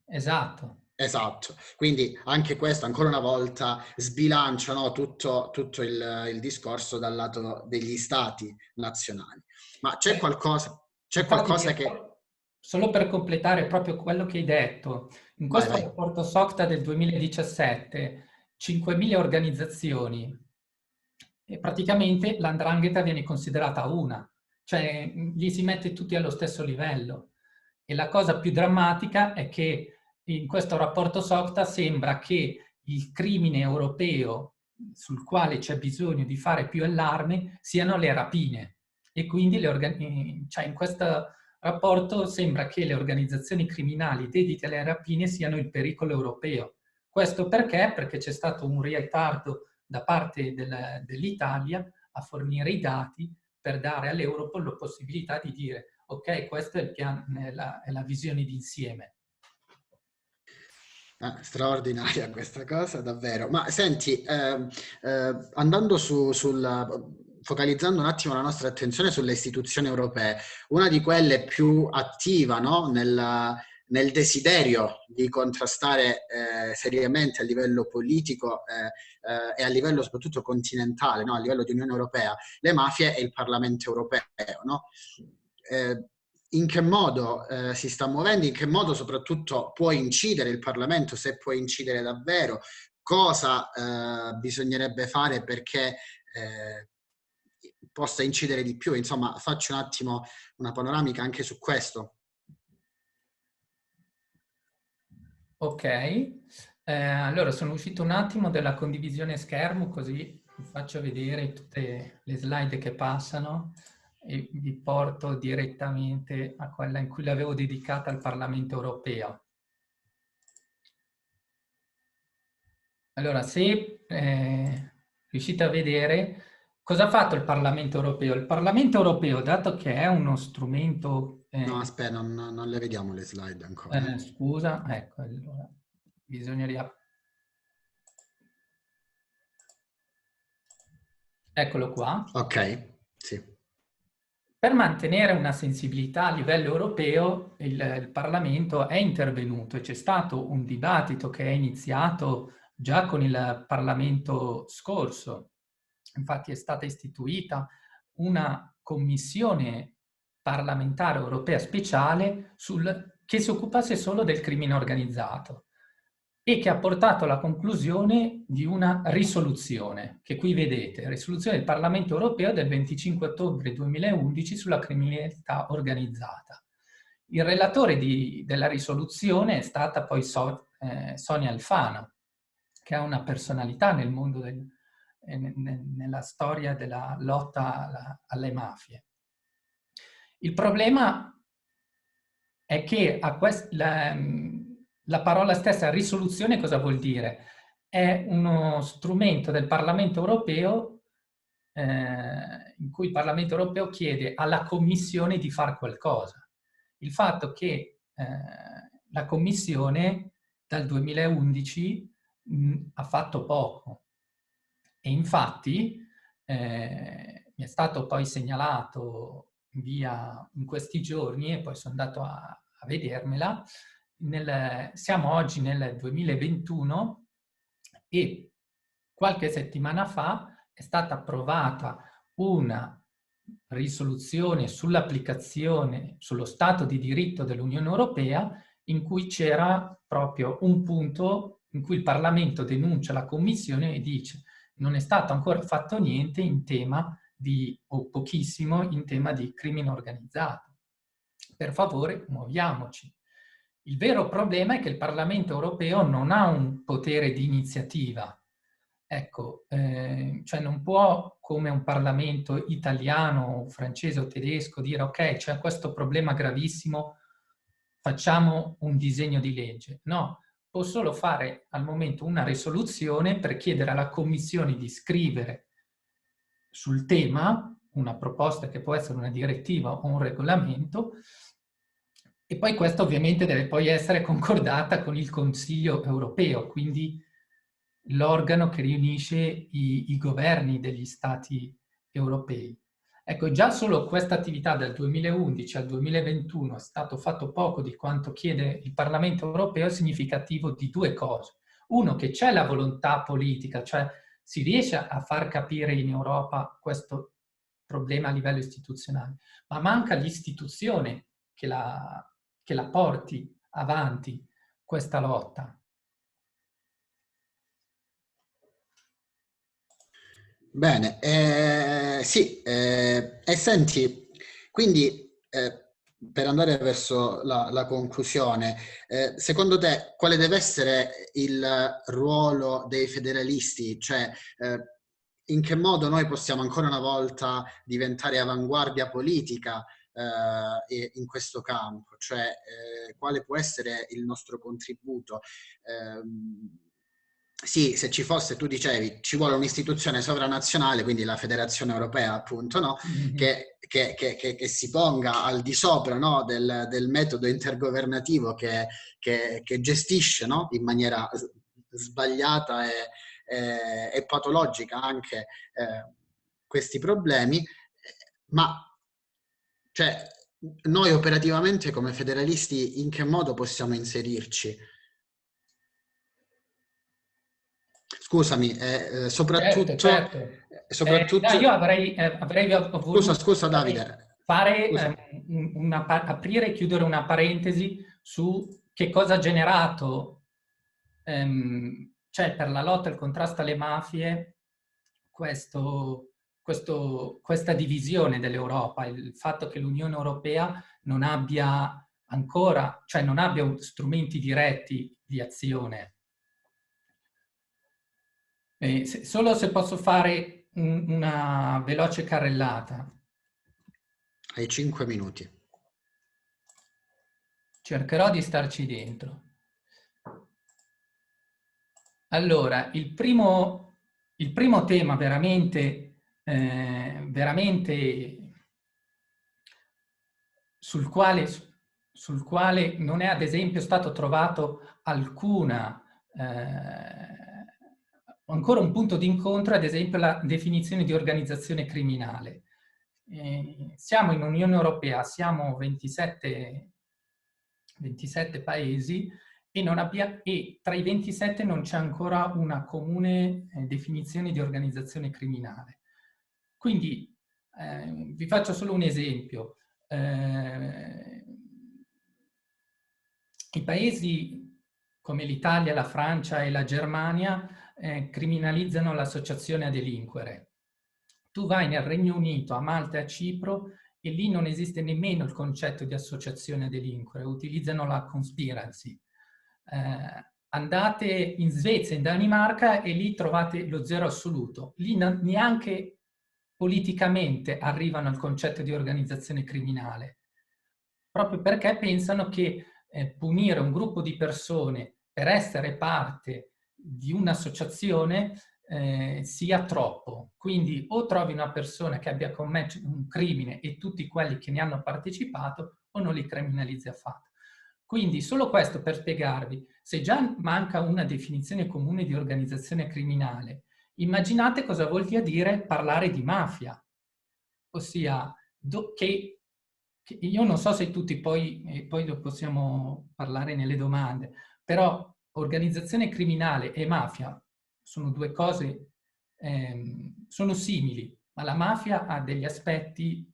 esatto. Esatto, quindi anche questo ancora una volta sbilancia, no, tutto il discorso dal lato degli stati nazionali. Ma c'è qualcosa Infatti, che... solo per completare proprio quello che hai detto, in Vai, questo vai. rapporto SOCTA del 2017, 5.000 organizzazioni e praticamente l''ndrangheta viene considerata una, cioè li si mette tutti allo stesso livello. E la cosa più drammatica è che in questo rapporto SOCTA sembra che il crimine europeo sul quale c'è bisogno di fare più allarme siano le rapine. E quindi cioè in questo rapporto sembra che le organizzazioni criminali dedite alle rapine siano il pericolo europeo. Questo perché? Perché c'è stato un ritardo da parte dell'Italia a fornire i dati per dare all'Europol la possibilità di dire ok, questa è è la visione d'insieme. Straordinaria questa cosa, davvero. Ma senti, andando focalizzando un attimo la nostra attenzione sulle istituzioni europee, una di quelle più attiva, no, nel desiderio di contrastare seriamente a livello politico e a livello soprattutto continentale, no, a livello di Unione Europea, le mafie è il Parlamento europeo, no? In che modo si sta muovendo, in che modo soprattutto può incidere il Parlamento, se può incidere davvero, cosa bisognerebbe fare perché possa incidere di più. Insomma, faccio un attimo una panoramica anche su questo. Ok, allora sono uscito un attimo dalla condivisione schermo così vi faccio vedere tutte le slide che passano e vi porto direttamente a quella in cui l'avevo dedicata al Parlamento europeo. Allora, se riuscite a vedere cosa ha fatto il Parlamento europeo? Il Parlamento europeo, dato che è uno strumento... No, aspetta, non le vediamo le slide ancora. scusa, ecco, allora, bisogneria... Eccolo qua. Ok, sì. Per mantenere una sensibilità a livello europeo, il Parlamento è intervenuto e c'è stato un dibattito che è iniziato già con il Parlamento scorso. Infatti è stata istituita una commissione parlamentare europea speciale che si occupasse solo del crimine organizzato e che ha portato alla conclusione di una risoluzione, che qui vedete, risoluzione del Parlamento europeo del 25 ottobre 2011 sulla criminalità organizzata. Il relatore della risoluzione è stata poi Sonia Alfano, che è una personalità nel mondo nella storia della lotta alle mafie. Il problema è che la parola stessa risoluzione cosa vuol dire? È uno strumento del Parlamento europeo in cui il Parlamento europeo chiede alla Commissione di fare qualcosa. Il fatto che la Commissione dal 2011 ha fatto poco e infatti mi è stato poi segnalato in questi giorni e poi sono andato a vedermela. Siamo oggi nel 2021 e qualche settimana fa è stata approvata una risoluzione sull'applicazione, sullo Stato di diritto dell'Unione Europea, in cui c'era proprio un punto in cui il Parlamento denuncia la Commissione e dice non è stato ancora fatto niente in tema o pochissimo in tema di crimine organizzato. Per favore, muoviamoci. Il vero problema è che il Parlamento europeo non ha un potere di iniziativa. Ecco, cioè non può, come un Parlamento italiano, francese o tedesco, dire ok, c'è questo problema gravissimo, facciamo un disegno di legge. No, può solo fare al momento una risoluzione per chiedere alla Commissione di scrivere sul tema una proposta che può essere una direttiva o un regolamento e poi questa ovviamente deve poi essere concordata con il Consiglio europeo, quindi l'organo che riunisce i governi degli Stati europei. Ecco, già solo questa attività dal 2011 al 2021 è stato fatto poco di quanto chiede il Parlamento europeo, è significativo di due cose. Uno, che c'è la volontà politica, cioè si riesce a far capire in Europa questo problema a livello istituzionale, ma manca l'istituzione che la porti avanti questa lotta. Bene, sì, e senti, quindi per andare verso la conclusione, secondo te quale deve essere il ruolo dei federalisti? Cioè, in che modo noi possiamo ancora una volta diventare avanguardia politica in questo campo? Cioè, quale può essere il nostro contributo? Sì, se ci fosse, tu dicevi, ci vuole un'istituzione sovranazionale, quindi la Federazione Europea, appunto, no? Che si ponga al di sopra, no? del metodo intergovernativo che gestisce, no? In maniera sbagliata e patologica anche questi problemi, ma cioè, noi operativamente come federalisti in che modo possiamo inserirci? Scusami, soprattutto... Certo. No, io avrei voluto Scusa Davide. fare aprire e chiudere una parentesi su che cosa ha generato, cioè per la lotta e il contrasto alle mafie, questa divisione dell'Europa, il fatto che l'Unione Europea non abbia ancora, cioè non abbia strumenti diretti di azione. Solo se posso fare una veloce carrellata. Hai 5 minuti. Cercherò di starci dentro. Allora, il primo tema veramente sul quale non è ad esempio stato trovato ancora un punto di incontro, ad esempio la definizione di organizzazione criminale. Siamo in Unione Europea, siamo 27 paesi e tra i 27 non c'è ancora una comune definizione di organizzazione criminale. Quindi vi faccio solo un esempio. I paesi come l'Italia, la Francia e la Germania criminalizzano l'associazione a delinquere. Tu vai nel Regno Unito, a Malta e a Cipro e lì non esiste nemmeno il concetto di associazione a delinquere, utilizzano la conspiracy. Andate in Svezia, in Danimarca e lì trovate lo zero assoluto. Lì neanche politicamente arrivano al concetto di organizzazione criminale. proprio perché pensano che punire un gruppo di persone per essere parte di un'associazione sia troppo. Quindi o trovi una persona che abbia commesso un crimine e tutti quelli che ne hanno partecipato, o non li criminalizzi affatto. Quindi solo questo per spiegarvi, se già manca una definizione comune di organizzazione criminale, immaginate cosa voglia dire parlare di mafia, ossia che io non so se tutti poi lo possiamo parlare nelle domande, però organizzazione criminale e mafia sono due cose, sono simili, ma la mafia ha degli aspetti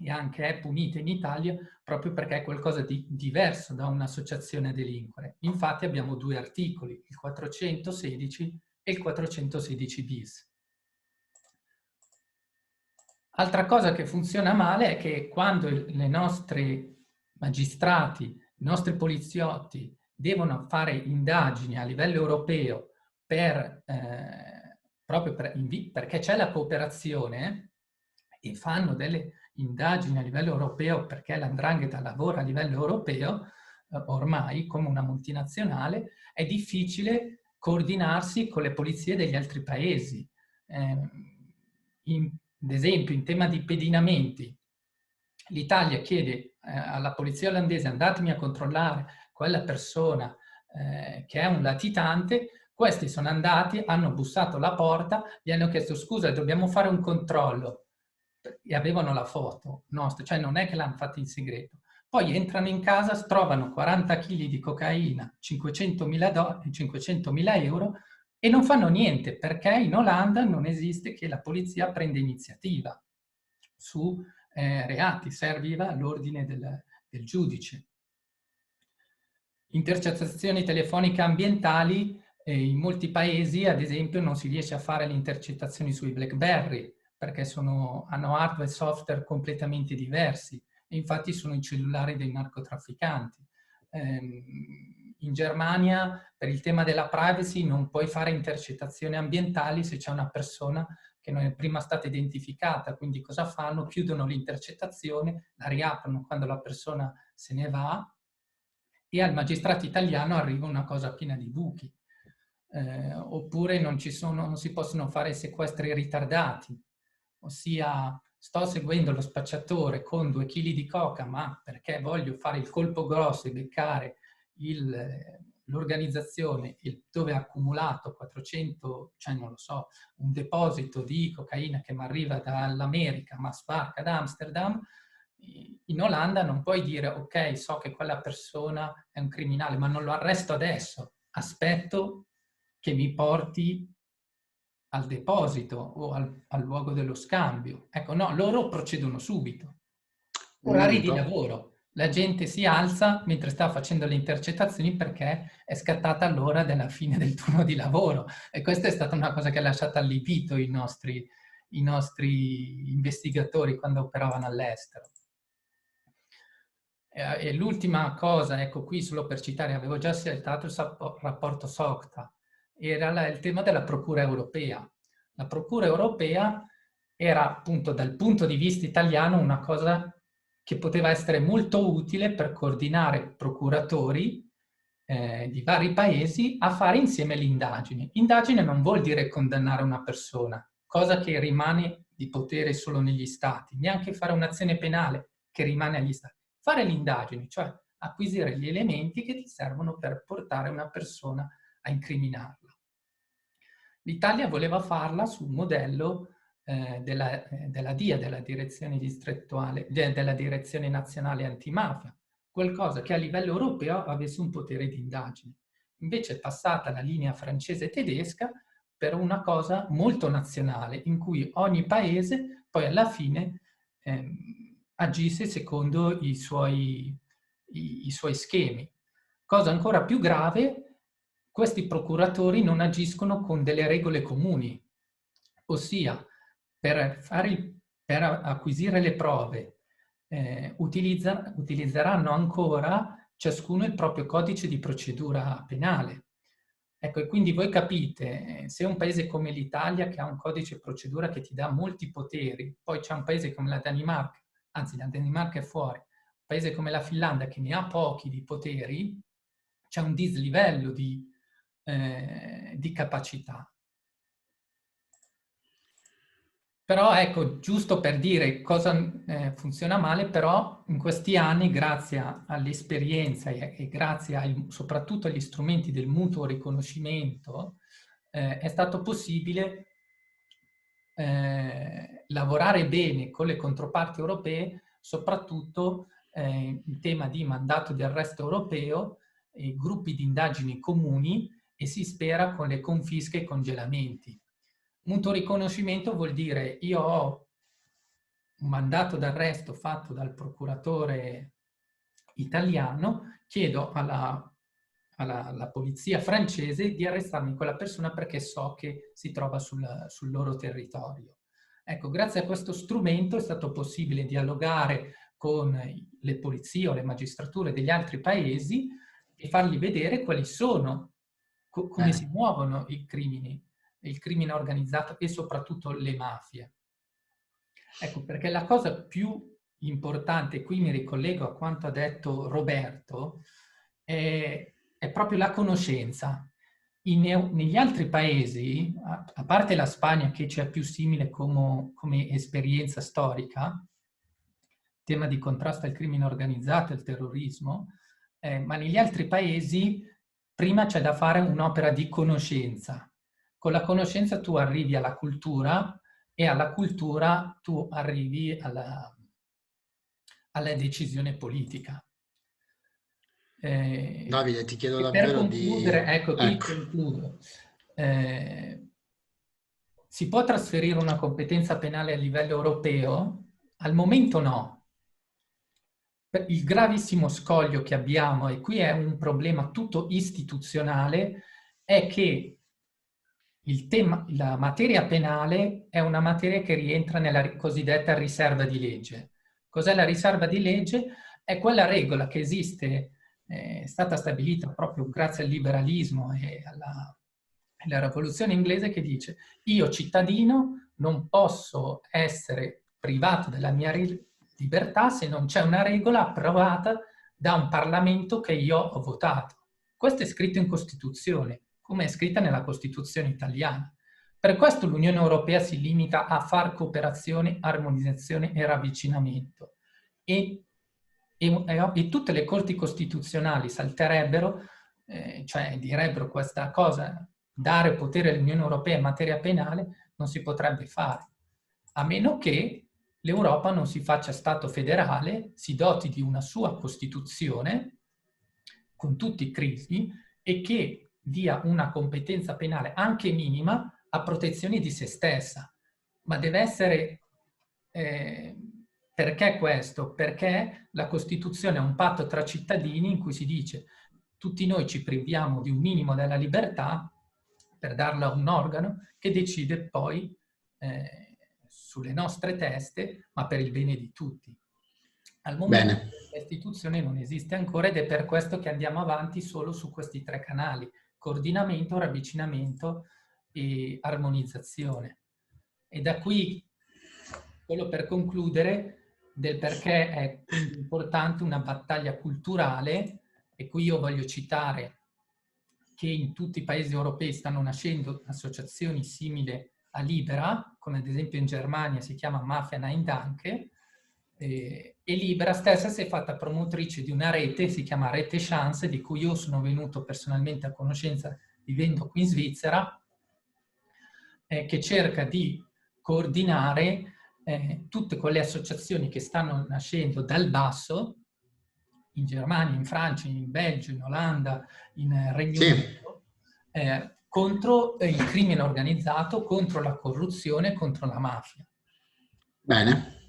e anche è punita in Italia proprio perché è qualcosa di diverso da un'associazione a delinquere. Infatti abbiamo due articoli, il 416 e il 416 bis. Altra cosa che funziona male è che quando i nostri magistrati, i nostri poliziotti devono fare indagini a livello europeo proprio perché c'è la cooperazione e fanno delle indagini a livello europeo perché l''ndrangheta lavora a livello europeo, ormai come una multinazionale, è difficile coordinarsi con le polizie degli altri paesi. Ad esempio, in tema di pedinamenti, l'Italia chiede alla polizia olandese andatemi a controllare quella persona che è un latitante. Questi sono andati, hanno bussato alla porta, gli hanno chiesto scusa, dobbiamo fare un controllo. E avevano la foto nostra, cioè non è che l'hanno fatta in segreto. Poi entrano in casa, trovano 40 kg di cocaina, 500.000 euro e non fanno niente perché in Olanda non esiste che la polizia prenda iniziativa su reati, serviva l'ordine del giudice. Intercettazioni telefoniche ambientali, in molti paesi ad esempio non si riesce a fare le intercettazioni sui BlackBerry perché hanno hardware e software completamente diversi e infatti sono i cellulari dei narcotrafficanti. In Germania per il tema della privacy non puoi fare intercettazioni ambientali se c'è una persona che non è prima stata identificata, quindi cosa fanno? Chiudono l'intercettazione, la riaprono quando la persona se ne va e al magistrato italiano arriva una cosa piena di buchi. Oppure non si possono fare sequestri ritardati, ossia sto seguendo lo spacciatore con 2 kg di coca, ma perché voglio fare il colpo grosso e beccare l'organizzazione dove ha accumulato 400, cioè non lo so, un deposito di cocaina che mi arriva dall'America ma sbarca ad Amsterdam. In Olanda non puoi dire ok, so che quella persona è un criminale, ma non lo arresto adesso, aspetto che mi porti al deposito o al luogo dello scambio. Ecco, no, loro procedono subito. Orari di lavoro. La gente si alza mentre sta facendo le intercettazioni perché è scattata l'ora della fine del turno di lavoro. E questa è stata una cosa che ha lasciato allibito i nostri investigatori quando operavano all'estero. E l'ultima cosa, ecco qui solo per citare, avevo già citato il rapporto SOCTA, era il tema della Procura Europea. La Procura Europea era appunto dal punto di vista italiano una cosa che poteva essere molto utile per coordinare procuratori di vari paesi a fare insieme l'indagine. Indagine non vuol dire condannare una persona, cosa che rimane di potere solo negli stati, neanche fare un'azione penale che rimane agli stati. Fare l'indagine, cioè acquisire gli elementi che ti servono per portare una persona a incriminarla. L'Italia voleva farla sul modello della DIA, della Direzione Distrettuale, della Direzione Nazionale Antimafia, qualcosa che a livello europeo avesse un potere di indagine. Invece è passata la linea francese e tedesca per una cosa molto nazionale, in cui ogni paese poi alla fine agisse secondo i suoi schemi. Cosa ancora più grave, questi procuratori non agiscono con delle regole comuni, ossia per acquisire le prove utilizzeranno ancora ciascuno il proprio codice di procedura penale. Ecco, e quindi voi capite, se un paese come l'Italia che ha un codice di procedura che ti dà molti poteri, poi c'è un paese come la Danimarca, anzi la Danimarca è fuori, paese come la Finlandia, che ne ha pochi di poteri, c'è un dislivello di capacità. Però ecco, giusto per dire cosa funziona male, però in questi anni, grazie all'esperienza e grazie soprattutto agli strumenti del mutuo riconoscimento, è stato possibile lavorare bene con le controparti europee, soprattutto in tema di mandato di arresto europeo, gruppi di indagini comuni e si spera con le confische e i congelamenti. Mutuo riconoscimento vuol dire io ho un mandato d'arresto fatto dal procuratore italiano, chiedo alla polizia francese di arrestarmi quella persona perché so che si trova sul loro territorio. Ecco, grazie a questo strumento è stato possibile dialogare con le polizie o le magistrature degli altri paesi e fargli vedere quali sono, come si muovono i crimini, il crimine organizzato e soprattutto le mafie. Ecco, perché la cosa più importante, qui mi ricollego a quanto ha detto Roberto, è proprio la conoscenza. Negli altri paesi, a parte la Spagna che c'è più simile come esperienza storica, tema di contrasto al crimine organizzato e al terrorismo, ma negli altri paesi prima c'è da fare un'opera di conoscenza. Con la conoscenza tu arrivi alla cultura e alla cultura tu arrivi alla decisione politica. Davide, ti chiedo per davvero concludere, di... ecco, qui concludo. Si può trasferire una competenza penale a livello europeo? Al momento no. Il gravissimo scoglio che abbiamo, e qui è un problema tutto istituzionale, è che la materia penale è una materia che rientra nella cosiddetta riserva di legge. Cos'è la riserva di legge? È quella regola che esiste, è stata stabilita proprio grazie al liberalismo e alla rivoluzione inglese, che dice: io cittadino non posso essere privato della mia libertà se non c'è una regola approvata da un Parlamento che io ho votato. Questo è scritto in Costituzione, come è scritta nella Costituzione italiana. Per questo l'Unione Europea si limita a far cooperazione, armonizzazione e ravvicinamento. E tutte le corti costituzionali salterebbero, cioè direbbero questa cosa, dare potere all'Unione Europea in materia penale, non si potrebbe fare. A meno che l'Europa non si faccia Stato federale, si doti di una sua Costituzione, con tutti i crismi, e che dia una competenza penale anche minima a protezione di se stessa. Ma deve essere... perché questo? Perché la Costituzione è un patto tra cittadini in cui si dice: tutti noi ci priviamo di un minimo della libertà per darla a un organo che decide poi sulle nostre teste, ma per il bene di tutti. Al momento questa istituzione non esiste ancora ed è per questo che andiamo avanti solo su questi 3 canali: coordinamento, ravvicinamento e armonizzazione. E da qui, solo per concludere, del perché è quindi importante una battaglia culturale, e qui io voglio citare che in tutti i paesi europei stanno nascendo associazioni simili a Libera, come ad esempio in Germania si chiama Mafia Nein Danke, e Libera stessa si è fatta promotrice di una rete, si chiama Rete Chance, di cui io sono venuto personalmente a conoscenza vivendo qui in Svizzera, che cerca di coordinare tutte quelle associazioni che stanno nascendo dal basso, in Germania, in Francia, in Belgio, in Olanda, in Regno Unito, contro il crimine organizzato, contro la corruzione, contro la mafia. Bene.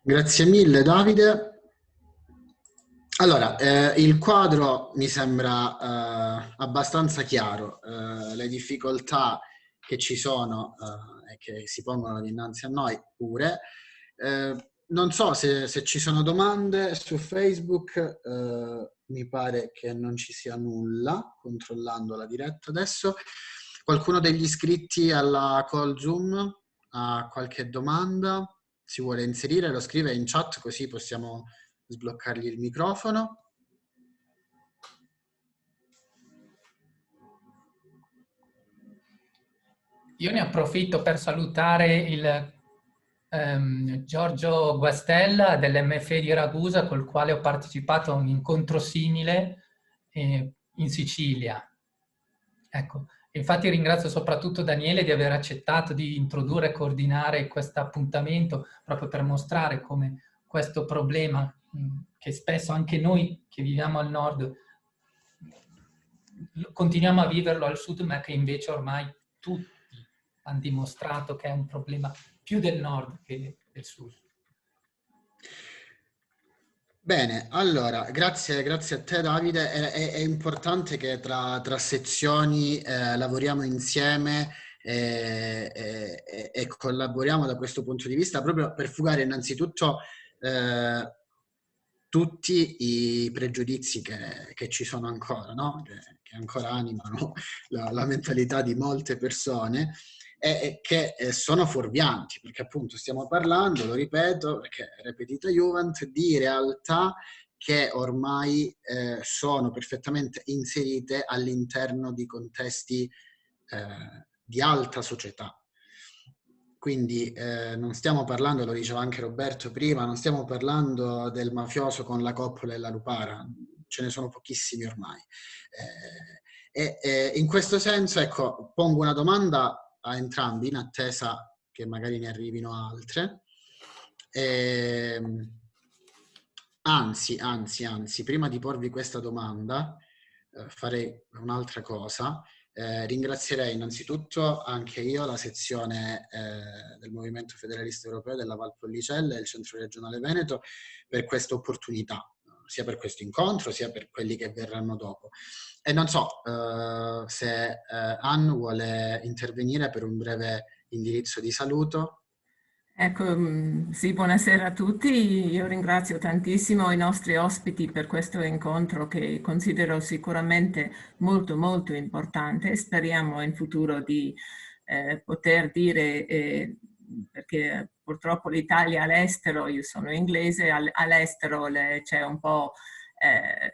Grazie mille Davide. Allora, il quadro mi sembra abbastanza chiaro. Le difficoltà che ci sono e che si pongono dinanzi a noi pure. Non so se ci sono domande su Facebook, mi pare che non ci sia nulla, controllando la diretta adesso. Qualcuno degli iscritti alla call Zoom ha qualche domanda? si vuole inserire lo scrive in chat, così possiamo sbloccargli il microfono. Io ne approfitto per salutare il Giorgio Guastella dell'MFE di Ragusa, col quale ho partecipato a un incontro simile in Sicilia. Ecco, infatti ringrazio soprattutto Daniele di aver accettato di introdurre e coordinare questo appuntamento proprio per mostrare come questo problema, che spesso anche noi che viviamo al nord continuiamo a viverlo al sud, ma che invece ormai tutti hanno dimostrato che è un problema più del nord che del sud. Bene, allora, grazie a te Davide. È importante che tra sezioni lavoriamo insieme e collaboriamo da questo punto di vista, proprio per fugare innanzitutto tutti i pregiudizi che ci sono ancora, no? Che ancora animano la mentalità di molte persone, e che sono fuorvianti, perché appunto stiamo parlando, lo ripeto, perché repetita Juvent, di realtà che ormai sono perfettamente inserite all'interno di contesti di alta società. Quindi non stiamo parlando, lo diceva anche Roberto prima, non stiamo parlando del mafioso con la coppola e la lupara, ce ne sono pochissimi ormai. In questo senso, ecco, pongo una domanda a entrambi in attesa che magari ne arrivino altre. Anzi, prima di porvi questa domanda farei un'altra cosa. Ringrazierei innanzitutto anche io la sezione del Movimento Federalista Europeo della Valpolicella e il Centro Regionale Veneto per questa opportunità, sia per questo incontro sia per quelli che verranno dopo. E non so se Anne vuole intervenire per un breve indirizzo di saluto. Ecco, sì, buonasera a tutti. Io ringrazio tantissimo i nostri ospiti per questo incontro che considero sicuramente molto molto importante. Speriamo in futuro di poter dire, perché purtroppo l'Italia all'estero, io sono inglese, all'estero c'è un po'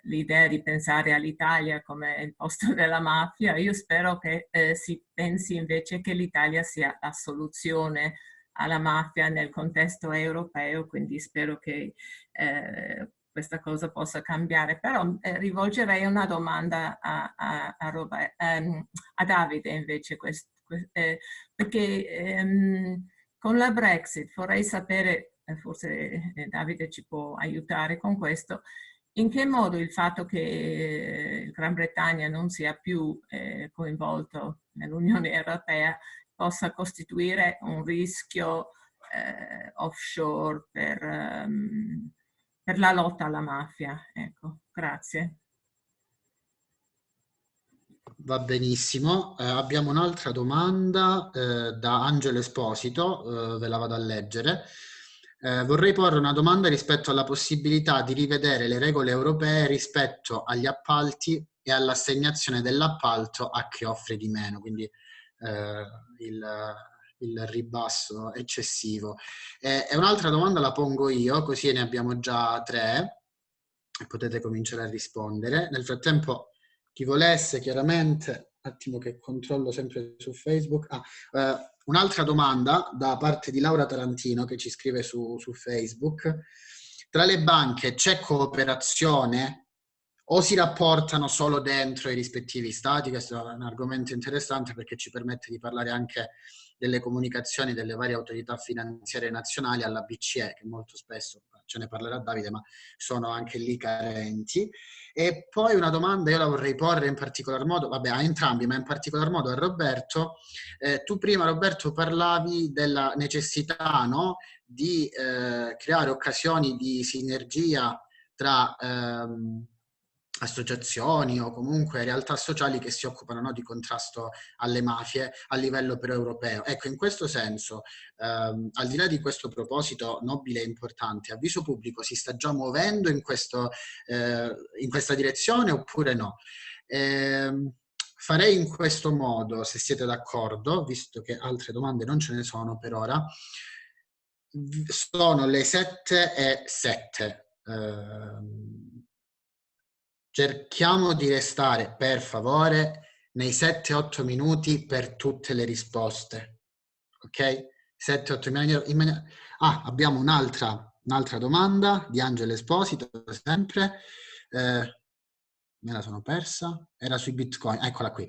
l'idea di pensare all'Italia come il posto della mafia. Io spero che si pensi invece che l'Italia sia la soluzione alla mafia nel contesto europeo, quindi spero che questa cosa possa cambiare. Però rivolgerei una domanda a Davide invece, perché con la Brexit vorrei sapere, forse Davide ci può aiutare con questo, in che modo il fatto che il Gran Bretagna non sia più coinvolto nell'Unione Europea possa costituire un rischio offshore per la lotta alla mafia. Ecco, grazie. Va benissimo. Abbiamo un'altra domanda da Angelo Esposito, ve la vado a leggere. Vorrei porre una domanda rispetto alla possibilità di rivedere le regole europee rispetto agli appalti e all'assegnazione dell'appalto a chi offre di meno, quindi il ribasso eccessivo. E un'altra domanda la pongo io, così ne abbiamo già 3 e potete cominciare a rispondere. Nel frattempo, chi volesse, chiaramente, un attimo che controllo sempre su Facebook. Un'altra domanda da parte di Laura Tarantino che ci scrive su Facebook. Tra le banche c'è cooperazione o si rapportano solo dentro i rispettivi stati? Questo è un argomento interessante perché ci permette di parlare anche delle comunicazioni delle varie autorità finanziarie nazionali alla BCE, che molto spesso, ce ne parlerà Davide, ma sono anche lì carenti. E poi una domanda io la vorrei porre in particolar modo, vabbè, a entrambi, ma in particolar modo a Roberto. Tu prima, Roberto, parlavi della necessità, no, di creare occasioni di sinergia tra associazioni o comunque realtà sociali che si occupano, no, di contrasto alle mafie a livello europeo. Ecco, in questo senso, al di là di questo proposito nobile e importante, Avviso Pubblico si sta già muovendo in questa direzione oppure no? Farei in questo modo, se siete d'accordo, visto che altre domande non ce ne sono per ora. sono le 7:07. Cerchiamo di restare, per favore, nei 7-8 minuti per tutte le risposte. Ok? 7-8 minuti. Abbiamo un'altra domanda di Angelo Esposito, sempre. Me la sono persa. Era sui Bitcoin. Eccola qui.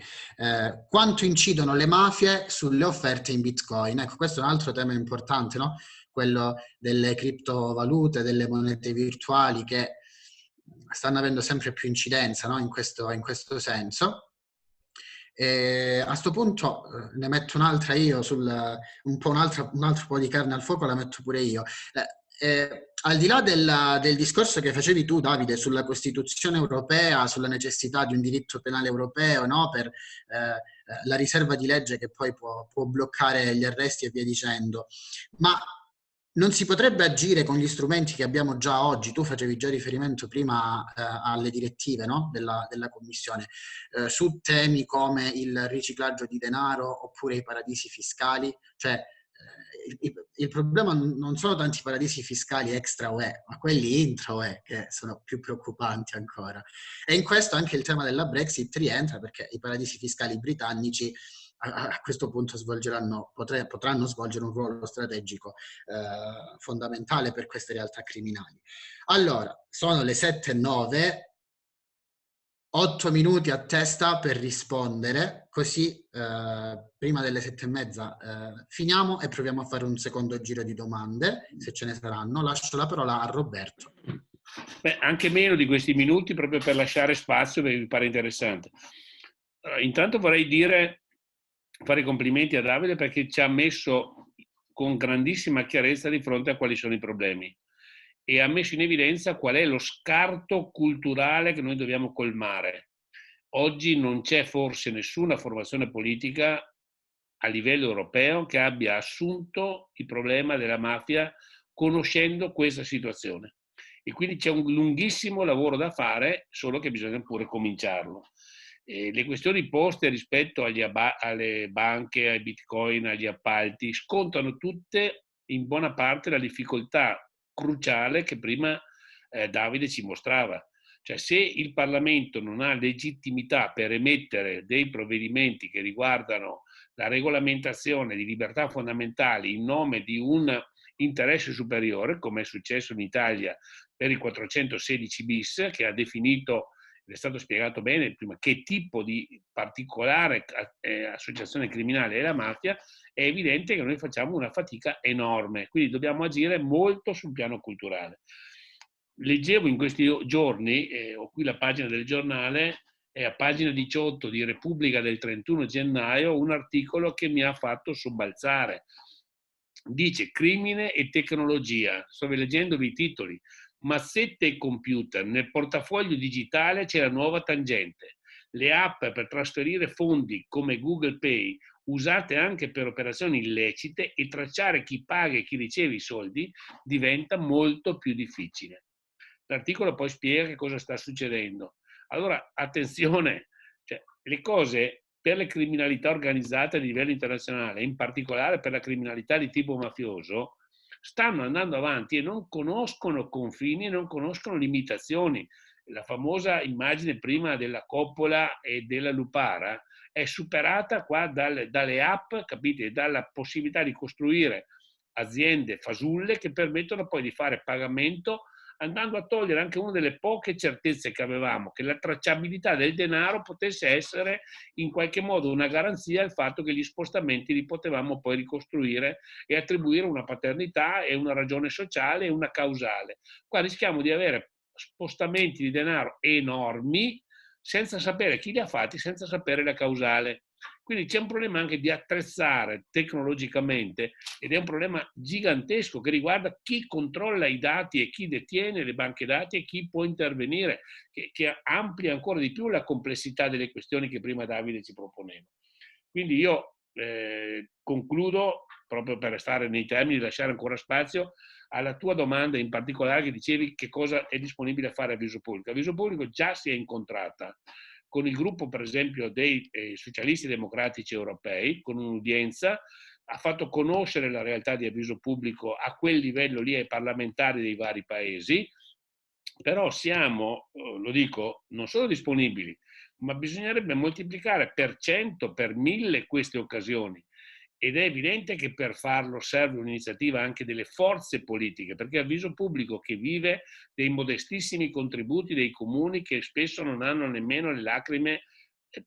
Quanto incidono le mafie sulle offerte in Bitcoin? Ecco, questo è un altro tema importante, no? Quello delle criptovalute, delle monete virtuali che stanno avendo sempre più incidenza, no? in questo senso. A questo punto ne metto un'altra io, un altro po' di carne al fuoco la metto pure io. Al di là del discorso che facevi tu, Davide, sulla Costituzione europea, sulla necessità di un diritto penale europeo, no? Per la riserva di legge che poi può bloccare gli arresti e via dicendo, ma non si potrebbe agire con gli strumenti che abbiamo già oggi? Tu facevi già riferimento prima alle direttive, no? della Commissione, su temi come il riciclaggio di denaro oppure i paradisi fiscali. Cioè, il problema non sono tanti paradisi fiscali extra UE, ma quelli intra UE che sono più preoccupanti ancora. E in questo anche il tema della Brexit rientra, perché i paradisi fiscali britannici a questo punto potranno svolgere un ruolo strategico fondamentale per queste realtà criminali. Allora, sono le 7:09, 8 minuti a testa per rispondere, così prima delle 7:30 finiamo e proviamo a fare un secondo giro di domande, se ce ne saranno. Lascio la parola a Roberto. Beh, anche meno di questi minuti, proprio per lasciare spazio, perché mi pare interessante. Intanto vorrei fare complimenti a Davide, perché ci ha messo con grandissima chiarezza di fronte a quali sono i problemi e ha messo in evidenza qual è lo scarto culturale che noi dobbiamo colmare. Oggi non c'è forse nessuna formazione politica a livello europeo che abbia assunto il problema della mafia conoscendo questa situazione. E quindi c'è un lunghissimo lavoro da fare, solo che bisogna pure cominciarlo. Le questioni poste rispetto alle banche, ai bitcoin, agli appalti, scontano tutte in buona parte la difficoltà cruciale che prima Davide ci mostrava. Cioè, se il Parlamento non ha legittimità per emettere dei provvedimenti che riguardano la regolamentazione di libertà fondamentali in nome di un interesse superiore, come è successo in Italia per il 416 bis, che ha definito, è stato spiegato bene prima, che tipo di particolare associazione criminale è la mafia, è evidente che noi facciamo una fatica enorme, quindi dobbiamo agire molto sul piano culturale. Leggevo in questi giorni, ho qui la pagina del giornale, è a pagina 18 di Repubblica del 31 gennaio, un articolo che mi ha fatto sobbalzare. Dice: crimine e tecnologia. Sto leggendo i titoli. Mazzette e computer. Nel portafoglio digitale c'è la nuova tangente. Le app per trasferire fondi come Google Pay, usate anche per operazioni illecite, e tracciare chi paga e chi riceve i soldi diventa molto più difficile. L'articolo poi spiega che cosa sta succedendo. Allora, attenzione, cioè, le cose per le criminalità organizzate a livello internazionale, in particolare per la criminalità di tipo mafioso, stanno andando avanti e non conoscono confini, non conoscono limitazioni. La famosa immagine prima della coppola e della lupara è superata qua dalle app, capite? Dalla possibilità di costruire aziende fasulle che permettono poi di fare pagamento, andando a togliere anche una delle poche certezze che avevamo, che la tracciabilità del denaro potesse essere in qualche modo una garanzia al fatto che gli spostamenti li potevamo poi ricostruire e attribuire una paternità e una ragione sociale e una causale. Qua rischiamo di avere spostamenti di denaro enormi senza sapere chi li ha fatti, senza sapere la causale. Quindi c'è un problema anche di attrezzare tecnologicamente, ed è un problema gigantesco che riguarda chi controlla i dati e chi detiene le banche dati e chi può intervenire, che amplia ancora di più la complessità delle questioni che prima Davide ci proponeva. Quindi io concludo, proprio per restare nei termini, lasciare ancora spazio alla tua domanda in particolare, che dicevi che cosa è disponibile a fare Avviso Pubblico. Avviso Pubblico già si è incontrata con il gruppo, per esempio, dei socialisti democratici europei, con un'udienza. ha fatto conoscere la realtà di avviso pubblico a quel livello lì ai parlamentari dei vari paesi, però siamo, lo dico, non solo disponibili, ma bisognerebbe moltiplicare per 100, per 1000 queste occasioni. Ed è evidente che per farlo serve un'iniziativa anche delle forze politiche, perché avviso pubblico che vive dei modestissimi contributi dei comuni che spesso non hanno nemmeno le lacrime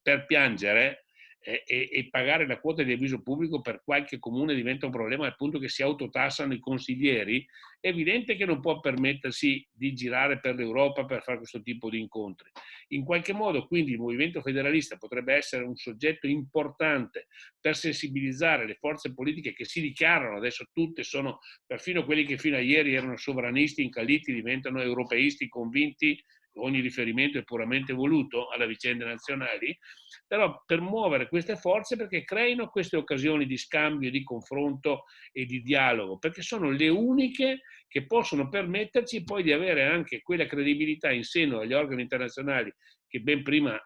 per piangere, e pagare la quota di avviso pubblico per qualche comune diventa un problema al punto che si autotassano i consiglieri, è evidente che non può permettersi di girare per l'Europa per fare questo tipo di incontri. In qualche modo quindi il movimento federalista potrebbe essere un soggetto importante per sensibilizzare le forze politiche che si dichiarano, adesso tutte sono, perfino quelli che fino a ieri erano sovranisti incalliti, diventano europeisti convinti, ogni riferimento è puramente voluto alle vicende nazionali, però per muovere queste forze perché creino queste occasioni di scambio, di confronto e di dialogo, perché sono le uniche che possono permetterci poi di avere anche quella credibilità in seno agli organi internazionali che ben prima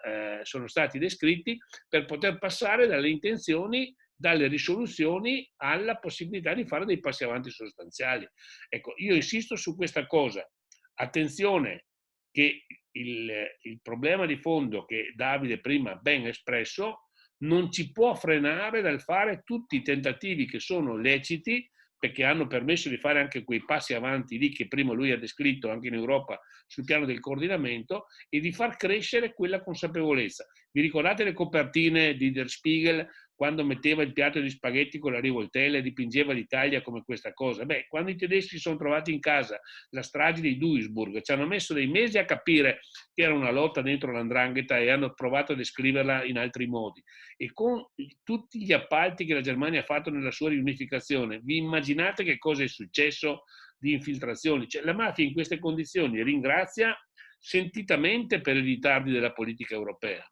sono stati descritti, per poter passare dalle intenzioni, dalle risoluzioni alla possibilità di fare dei passi avanti sostanziali. Ecco, io insisto su questa cosa. Attenzione che il problema di fondo che Davide prima ha ben espresso non ci può frenare dal fare tutti i tentativi che sono leciti, perché hanno permesso di fare anche quei passi avanti lì che prima lui ha descritto anche in Europa sul piano del coordinamento, e di far crescere quella consapevolezza. Vi ricordate le copertine di Der Spiegel quando metteva il piatto di spaghetti con la rivoltella e dipingeva l'Italia come questa cosa? Beh, quando i tedeschi si sono trovati in casa la strage di Duisburg, ci hanno messo dei mesi a capire che era una lotta dentro l''ndrangheta e hanno provato a descriverla in altri modi. E con tutti gli appalti che la Germania ha fatto nella sua riunificazione, vi immaginate che cosa è successo di infiltrazioni? Cioè, la mafia in queste condizioni ringrazia sentitamente per i ritardi della politica europea.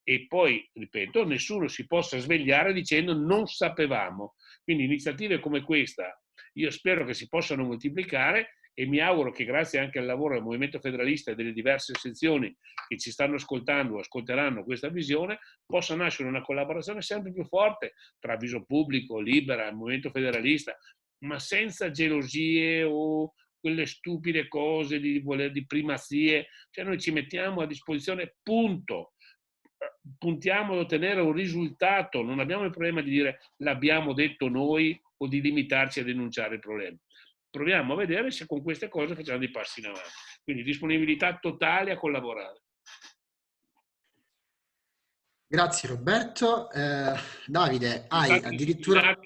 E poi, ripeto, nessuno si possa svegliare dicendo non sapevamo. Quindi iniziative come questa io spero che si possano moltiplicare, e mi auguro che grazie anche al lavoro del Movimento Federalista e delle diverse sezioni che ci stanno ascoltando o ascolteranno questa visione, possa nascere una collaborazione sempre più forte tra Avviso Pubblico, Libera, il Movimento Federalista, ma senza gelosie o quelle stupide cose di primazie. Cioè noi ci mettiamo a disposizione, punto. Puntiamo ad ottenere un risultato, non abbiamo il problema di dire l'abbiamo detto noi o di limitarci a denunciare il problema. Proviamo a vedere se con queste cose facciamo dei passi in avanti. Quindi disponibilità totale a collaborare. Grazie Roberto. Davide, hai addirittura...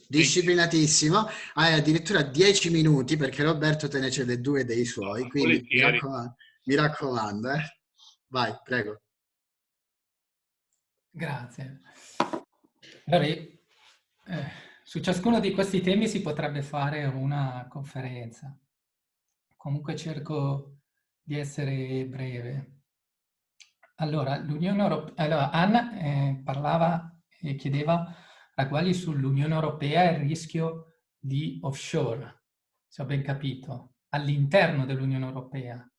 Disciplinatissimo, hai addirittura 10 minuti perché Roberto te ne cede 2 dei suoi, quindi mi raccomando. Vai, prego. Grazie. Allora, su ciascuno di questi temi si potrebbe fare una conferenza. Comunque cerco di essere breve. Allora, l'Unione Europea, allora, Anna parlava e chiedeva ragguagli sull'Unione Europea e il rischio di offshore, se ho ben capito, all'interno dell'Unione Europea.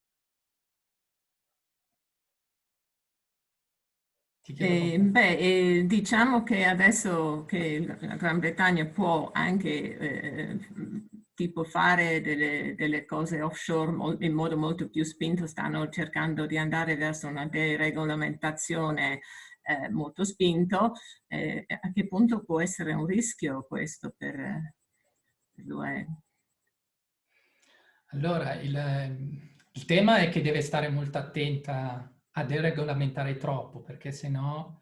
Diciamo che adesso che la Gran Bretagna può anche tipo fare delle cose offshore in modo molto più spinto, stanno cercando di andare verso una deregolamentazione molto spinto. A che punto può essere un rischio questo per l'UE? Allora, il tema è che deve stare molto attenta a deregolamentare troppo, perché sennò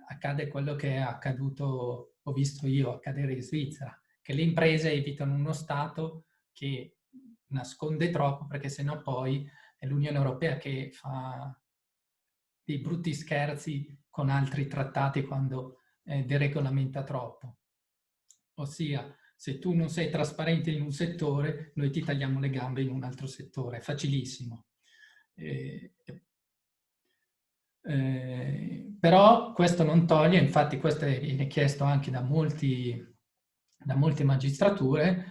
accade quello che è accaduto, ho visto io accadere in Svizzera, che le imprese evitano uno Stato che nasconde troppo, perché sennò poi è l'Unione Europea che fa dei brutti scherzi con altri trattati quando deregolamenta troppo. Ossia, se tu non sei trasparente in un settore, noi ti tagliamo le gambe in un altro settore. È facilissimo. Però questo non toglie, infatti questo viene chiesto anche da molte magistrature,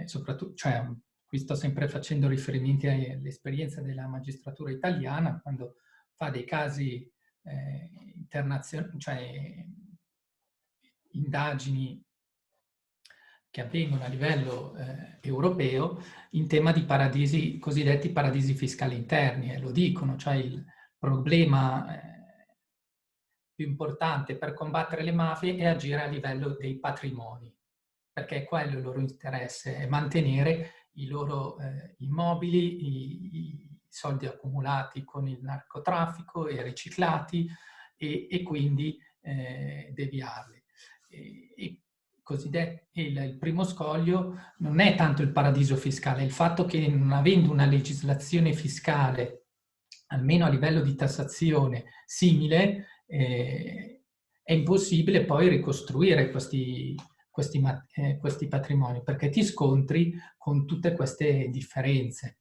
soprattutto, cioè, qui sto sempre facendo riferimenti all'esperienza della magistratura italiana, quando fa dei casi internazionali, cioè indagini che avvengono a livello europeo in tema di paradisi, cosiddetti paradisi fiscali interni, e lo dicono, cioè il problema più importante per combattere le mafie è agire a livello dei patrimoni, perché quello è il loro interesse, è mantenere i loro immobili, i soldi accumulati con il narcotraffico e riciclati e quindi deviarli. Il primo scoglio non è tanto il paradiso fiscale, è il fatto che non avendo una legislazione fiscale, almeno a livello di tassazione, simile, è impossibile poi ricostruire questi patrimoni, perché ti scontri con tutte queste differenze.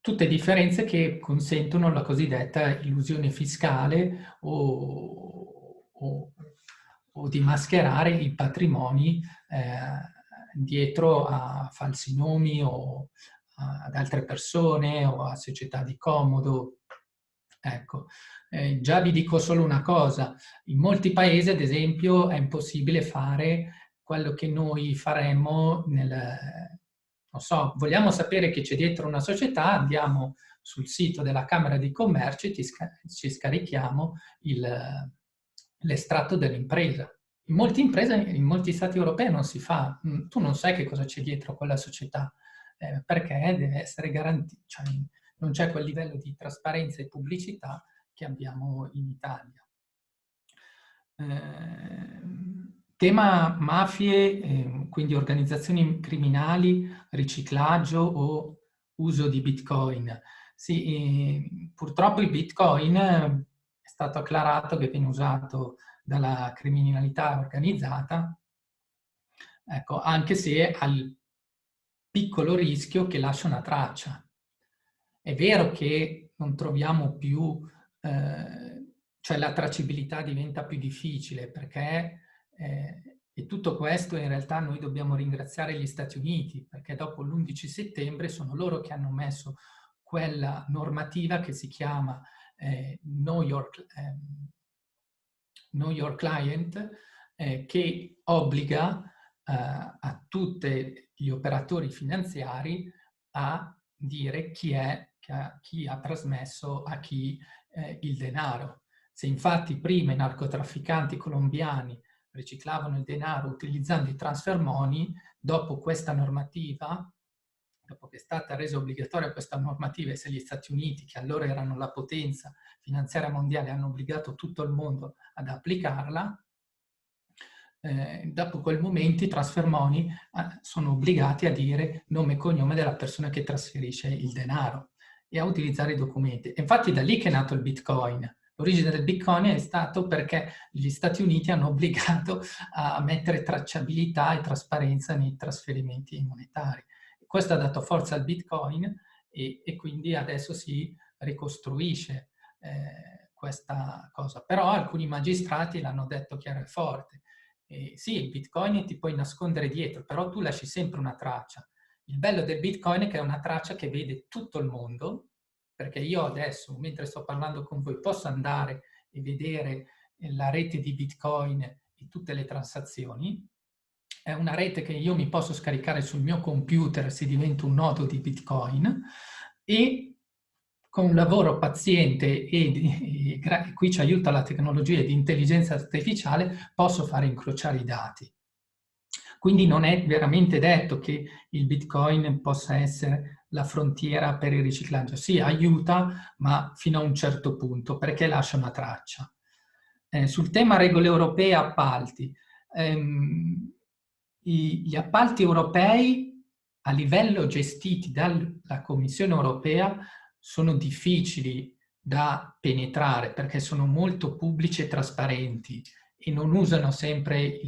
Tutte differenze che consentono la cosiddetta illusione fiscale o di mascherare i patrimoni dietro a falsi nomi o ad altre persone o a società di comodo. Ecco, già vi dico solo una cosa, in molti paesi ad esempio è impossibile fare quello che noi faremmo non so, vogliamo sapere che c'è dietro una società, andiamo sul sito della Camera di Commercio e ci scarichiamo l'estratto dell'impresa. In molti stati europei non si fa, tu non sai che cosa c'è dietro quella società, perché deve essere garantito, cioè, non c'è quel livello di trasparenza e pubblicità che abbiamo in Italia. Tema mafie, quindi organizzazioni criminali, riciclaggio o uso di Bitcoin. Sì, purtroppo il Bitcoin è stato acclarato che viene usato dalla criminalità organizzata, ecco, anche se ha il piccolo rischio che lascia una traccia. È vero che non troviamo più, cioè la tracciabilità diventa più difficile perché, e tutto questo in realtà noi dobbiamo ringraziare gli Stati Uniti, perché dopo l'11 settembre sono loro che hanno messo quella normativa che si chiama Know Your Client, che obbliga a tutti gli operatori finanziari a dire chi ha trasmesso a chi il denaro. Se infatti prima i narcotrafficanti colombiani riciclavano il denaro utilizzando i transfer money, dopo questa normativa, dopo che è stata resa obbligatoria questa normativa, e se gli Stati Uniti, che allora erano la potenza finanziaria mondiale, hanno obbligato tutto il mondo ad applicarla, dopo quel momento i transfer money sono obbligati a dire nome e cognome della persona che trasferisce il denaro e a utilizzare i documenti. E infatti è da lì che è nato il Bitcoin. L'origine del Bitcoin è stato perché gli Stati Uniti hanno obbligato a mettere tracciabilità e trasparenza nei trasferimenti monetari. Questo ha dato forza al Bitcoin e quindi adesso si ricostruisce questa cosa. Però alcuni magistrati l'hanno detto chiaro e forte. Sì, il Bitcoin ti puoi nascondere dietro, però tu lasci sempre una traccia. Il bello del Bitcoin è che è una traccia che vede tutto il mondo, perché io adesso, mentre sto parlando con voi, posso andare e vedere la rete di Bitcoin e tutte le transazioni. È una rete che io mi posso scaricare sul mio computer se divento un nodo di Bitcoin e con un lavoro paziente e qui ci aiuta la tecnologia di intelligenza artificiale, posso fare incrociare i dati. Quindi non è veramente detto che il Bitcoin possa essere la frontiera per il riciclaggio. Sì, aiuta, ma fino a un certo punto, perché lascia una traccia. Sul tema regole europee e appalti, gli appalti europei a livello gestiti dalla Commissione europea sono difficili da penetrare perché sono molto pubblici e trasparenti e non usano sempre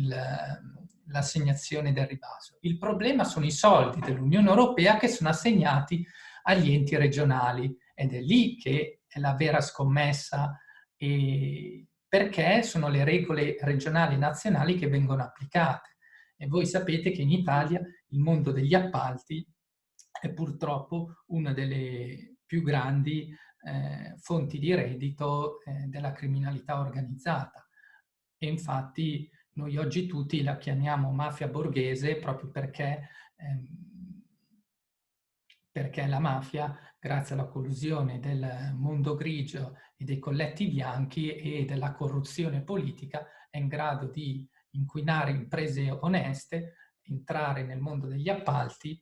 l'assegnazione del ribasso. Il problema sono i soldi dell'Unione Europea che sono assegnati agli enti regionali ed è lì che è la vera scommessa, perché sono le regole regionali e nazionali che vengono applicate. E voi sapete che in Italia il mondo degli appalti è purtroppo una delle più grandi fonti di reddito della criminalità organizzata. e infatti noi oggi tutti la chiamiamo mafia borghese proprio perché la mafia, grazie alla collusione del mondo grigio e dei colletti bianchi e della corruzione politica, è in grado di inquinare imprese oneste, entrare nel mondo degli appalti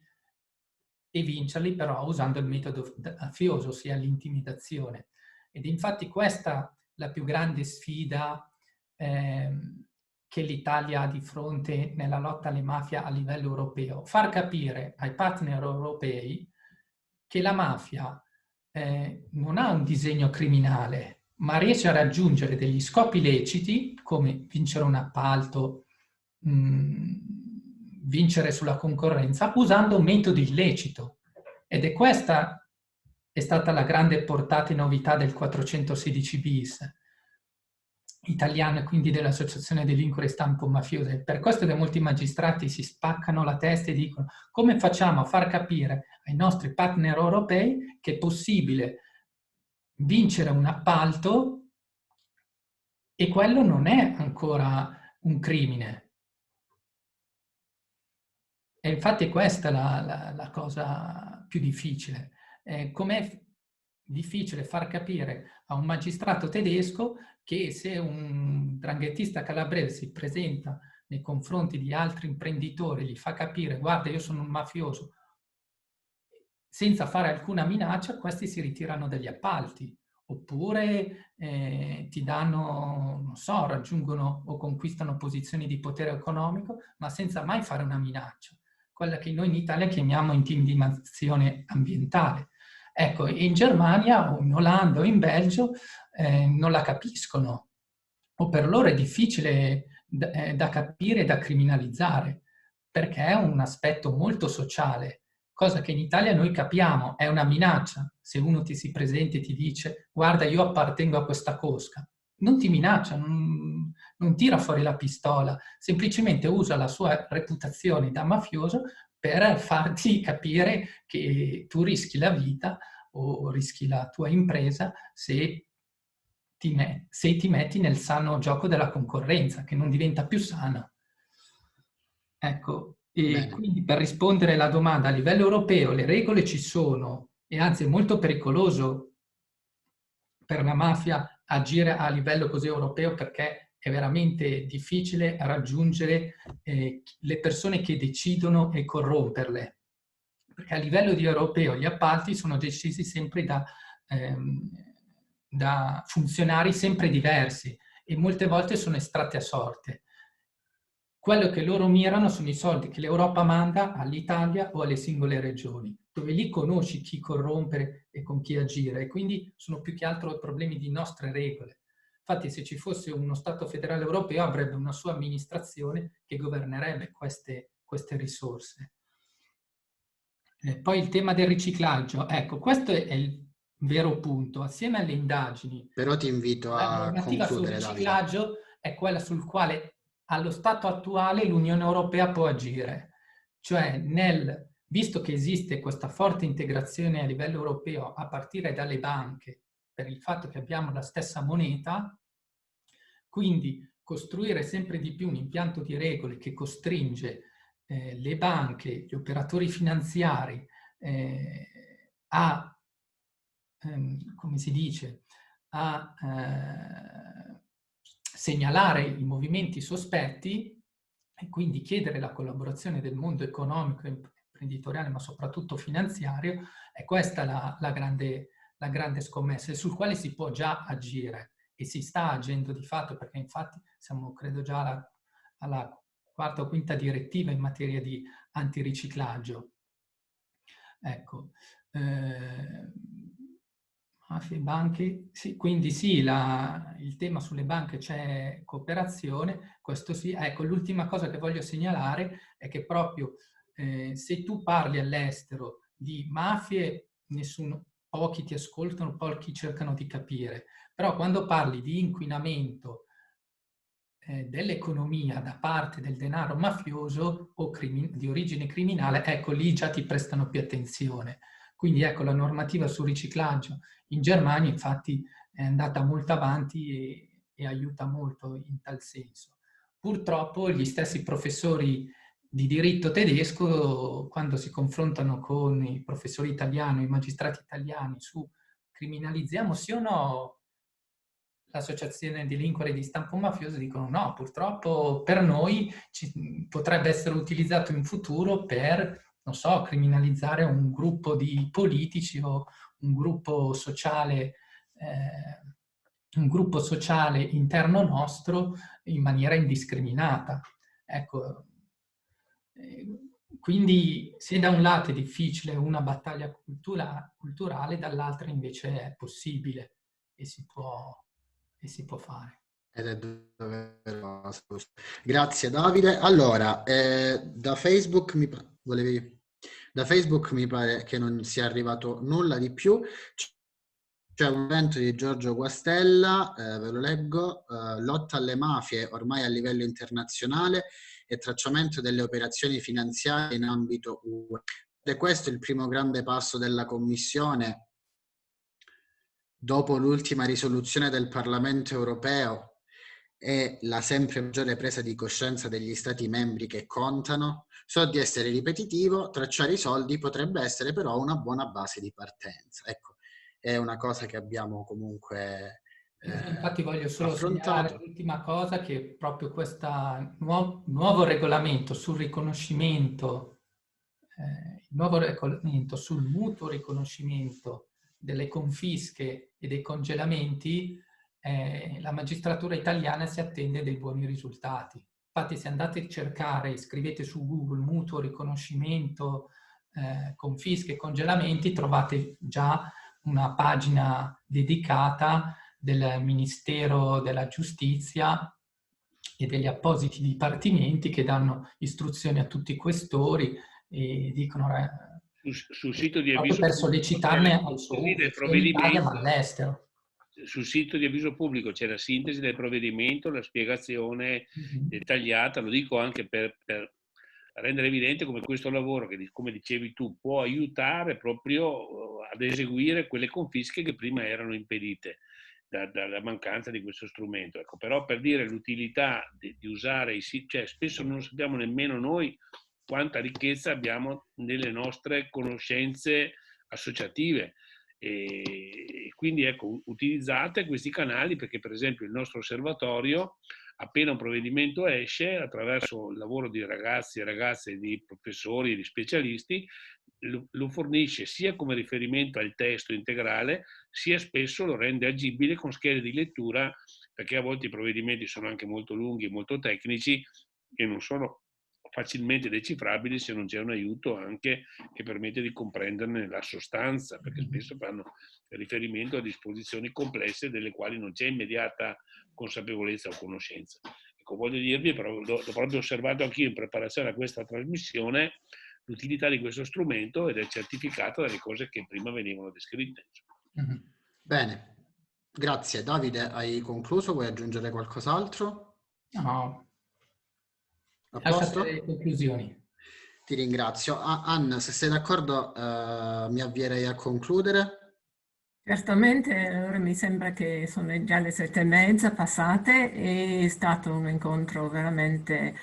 e vincerli però usando il metodo mafioso, ossia l'intimidazione. Ed infatti questa è la più grande sfida che l'Italia ha di fronte nella lotta alle mafie a livello europeo. Far capire ai partner europei che la mafia non ha un disegno criminale, ma riesce a raggiungere degli scopi leciti, come vincere un appalto, vincere sulla concorrenza, usando un metodo illecito. Ed è questa è stata la grande portata e novità del 416 bis italiano e quindi dell'Associazione Delinquere Stampo Mafiose. Per questo che molti magistrati si spaccano la testa e dicono: come facciamo a far capire ai nostri partner europei che è possibile vincere un appalto e quello non è ancora un crimine? E infatti questa è la cosa più difficile. Com'è difficile far capire a un magistrato tedesco che se un 'ndranghetista calabrese si presenta nei confronti di altri imprenditori, gli fa capire: guarda, io sono un mafioso, senza fare alcuna minaccia, questi si ritirano dagli appalti. Oppure ti danno, non so, raggiungono o conquistano posizioni di potere economico, ma senza mai fare una minaccia. Quella che noi in Italia chiamiamo intimidazione ambientale. Ecco, in Germania o in Olanda o in Belgio non la capiscono, o per loro è difficile da capire e da criminalizzare, perché è un aspetto molto sociale, cosa che in Italia noi capiamo, è una minaccia. Se uno ti si presenta e ti dice: guarda, io appartengo a questa cosca, non ti minaccia, non tira fuori la pistola, semplicemente usa la sua reputazione da mafioso per farti capire che tu rischi la vita o rischi la tua impresa se ti metti nel sano gioco della concorrenza, che non diventa più sana. Ecco, e Bene. quindi per rispondere alla domanda, a livello europeo le regole ci sono, e anzi è molto pericoloso per la mafia agire a livello così europeo, perché è veramente difficile raggiungere le persone che decidono e corromperle. Perché a livello di europeo gli appalti sono decisi sempre da funzionari sempre diversi e molte volte sono estratti a sorte. Quello che loro mirano sono i soldi che l'Europa manda all'Italia o alle singole regioni, dove lì conosci chi corrompere e con chi agire, e quindi sono più che altro problemi di nostre regole. Infatti, se ci fosse uno Stato federale europeo, avrebbe una sua amministrazione che governerebbe queste risorse. Poi il tema del riciclaggio, ecco, questo è il vero punto. Assieme alle indagini, Però ti invito la a normativa sul concludere, Davide. riciclaggio è quella sul quale allo stato attuale l'Unione Europea può agire. Cioè, visto che esiste questa forte integrazione a livello europeo a partire dalle banche, per il fatto che abbiamo la stessa moneta, quindi costruire sempre di più un impianto di regole che costringe le banche, gli operatori finanziari a, come si dice, a segnalare i movimenti sospetti e quindi chiedere la collaborazione del mondo economico e imprenditoriale, ma soprattutto finanziario, è questa la grande scommessa sul quale si può già agire e si sta agendo di fatto, perché infatti siamo credo già alla quarta o quinta direttiva in materia di antiriciclaggio. Ecco, mafie, banche, sì, quindi sì, il tema sulle banche c'è cooperazione, questo sì. Ecco, l'ultima cosa che voglio segnalare è che proprio se tu parli all'estero di mafie, pochi ti ascoltano, pochi cercano di capire, però quando parli di inquinamento dell'economia da parte del denaro mafioso o di origine criminale, ecco lì già ti prestano più attenzione. Quindi ecco, la normativa sul riciclaggio in Germania infatti è andata molto avanti e aiuta molto in tal senso. Purtroppo gli stessi professori di diritto tedesco, quando si confrontano con i professori italiani, i magistrati italiani su criminalizziamo sì o no l'associazione delinquere di stampo mafioso, dicono no, purtroppo per noi potrebbe essere utilizzato in futuro per, non so, criminalizzare un gruppo di politici o un gruppo sociale interno nostro in maniera indiscriminata. Ecco, quindi se da un lato è difficile una battaglia culturale, dall'altro invece è possibile e si può fare. Ed è doveroso. Grazie Davide. Allora, da Facebook mi pare che non sia arrivato nulla di più. C'è un evento di Giorgio Guastella, ve lo leggo, lotta alle mafie ormai a livello internazionale e tracciamento delle operazioni finanziarie in ambito UE. Ed è questo il primo grande passo della Commissione dopo l'ultima risoluzione del Parlamento europeo e la sempre maggiore presa di coscienza degli Stati membri che contano. So di essere ripetitivo, tracciare i soldi potrebbe essere però una buona base di partenza. Ecco, è una cosa che abbiamo comunque infatti voglio solo affrontato. segnalare l'ultima cosa, che proprio questo nuovo regolamento sul riconoscimento, il nuovo regolamento sul mutuo riconoscimento delle confische e dei congelamenti, la magistratura italiana si attende dei buoni risultati. Infatti se andate a cercare, scrivete su Google mutuo riconoscimento, confische e congelamenti, trovate già una pagina dedicata del Ministero della Giustizia e degli appositi dipartimenti che danno istruzioni a tutti i questori e dicono sul sito di proprio Avviso per sollecitarne al suo del in Italia provvedimento, ma all'estero. Sul sito di Avviso Pubblico c'è la sintesi del provvedimento, la spiegazione dettagliata, lo dico anche per rendere evidente come questo lavoro, che come dicevi tu, può aiutare proprio ad eseguire quelle confische che prima erano impedite dalla mancanza di questo strumento. Ecco, però per dire l'utilità di usare i siti, cioè spesso non sappiamo nemmeno noi quanta ricchezza abbiamo nelle nostre conoscenze associative. E quindi ecco, utilizzate questi canali, perché per esempio il nostro osservatorio, appena un provvedimento esce, attraverso il lavoro di ragazzi e ragazze, di professori e di specialisti, lo fornisce sia come riferimento al testo integrale, sia spesso lo rende agibile con schede di lettura, perché a volte i provvedimenti sono anche molto lunghi e molto tecnici e non sono facilmente decifrabili se non c'è un aiuto anche che permette di comprenderne la sostanza, perché spesso fanno riferimento a disposizioni complesse delle quali non c'è immediata consapevolezza o conoscenza. Ecco, voglio dirvi, però l'ho proprio osservato anch'io in preparazione a questa trasmissione, l'utilità di questo strumento, ed è certificata dalle cose che prima venivano descritte. Bene, grazie. Davide, hai concluso? Vuoi aggiungere qualcos'altro? No. A posto? Le conclusioni. Ti ringrazio. Anna, se sei d'accordo, mi avvierei a concludere. Certamente, ora mi sembra che sono già le 7:30 passate, è stato un incontro veramente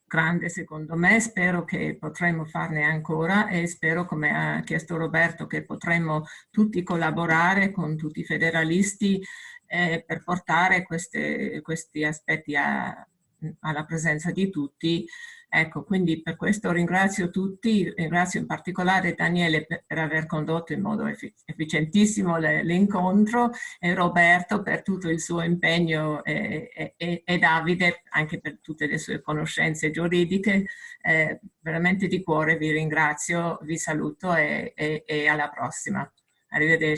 grande secondo me, spero che potremo farne ancora e spero, come ha chiesto Roberto, che potremo tutti collaborare con tutti i federalisti per portare questi aspetti alla presenza di tutti. Ecco, quindi per questo ringrazio tutti, ringrazio in particolare Daniele per aver condotto in modo efficientissimo l'incontro e Roberto per tutto il suo impegno e Davide anche per tutte le sue conoscenze giuridiche. Veramente di cuore vi ringrazio, vi saluto e alla prossima. Arrivederci.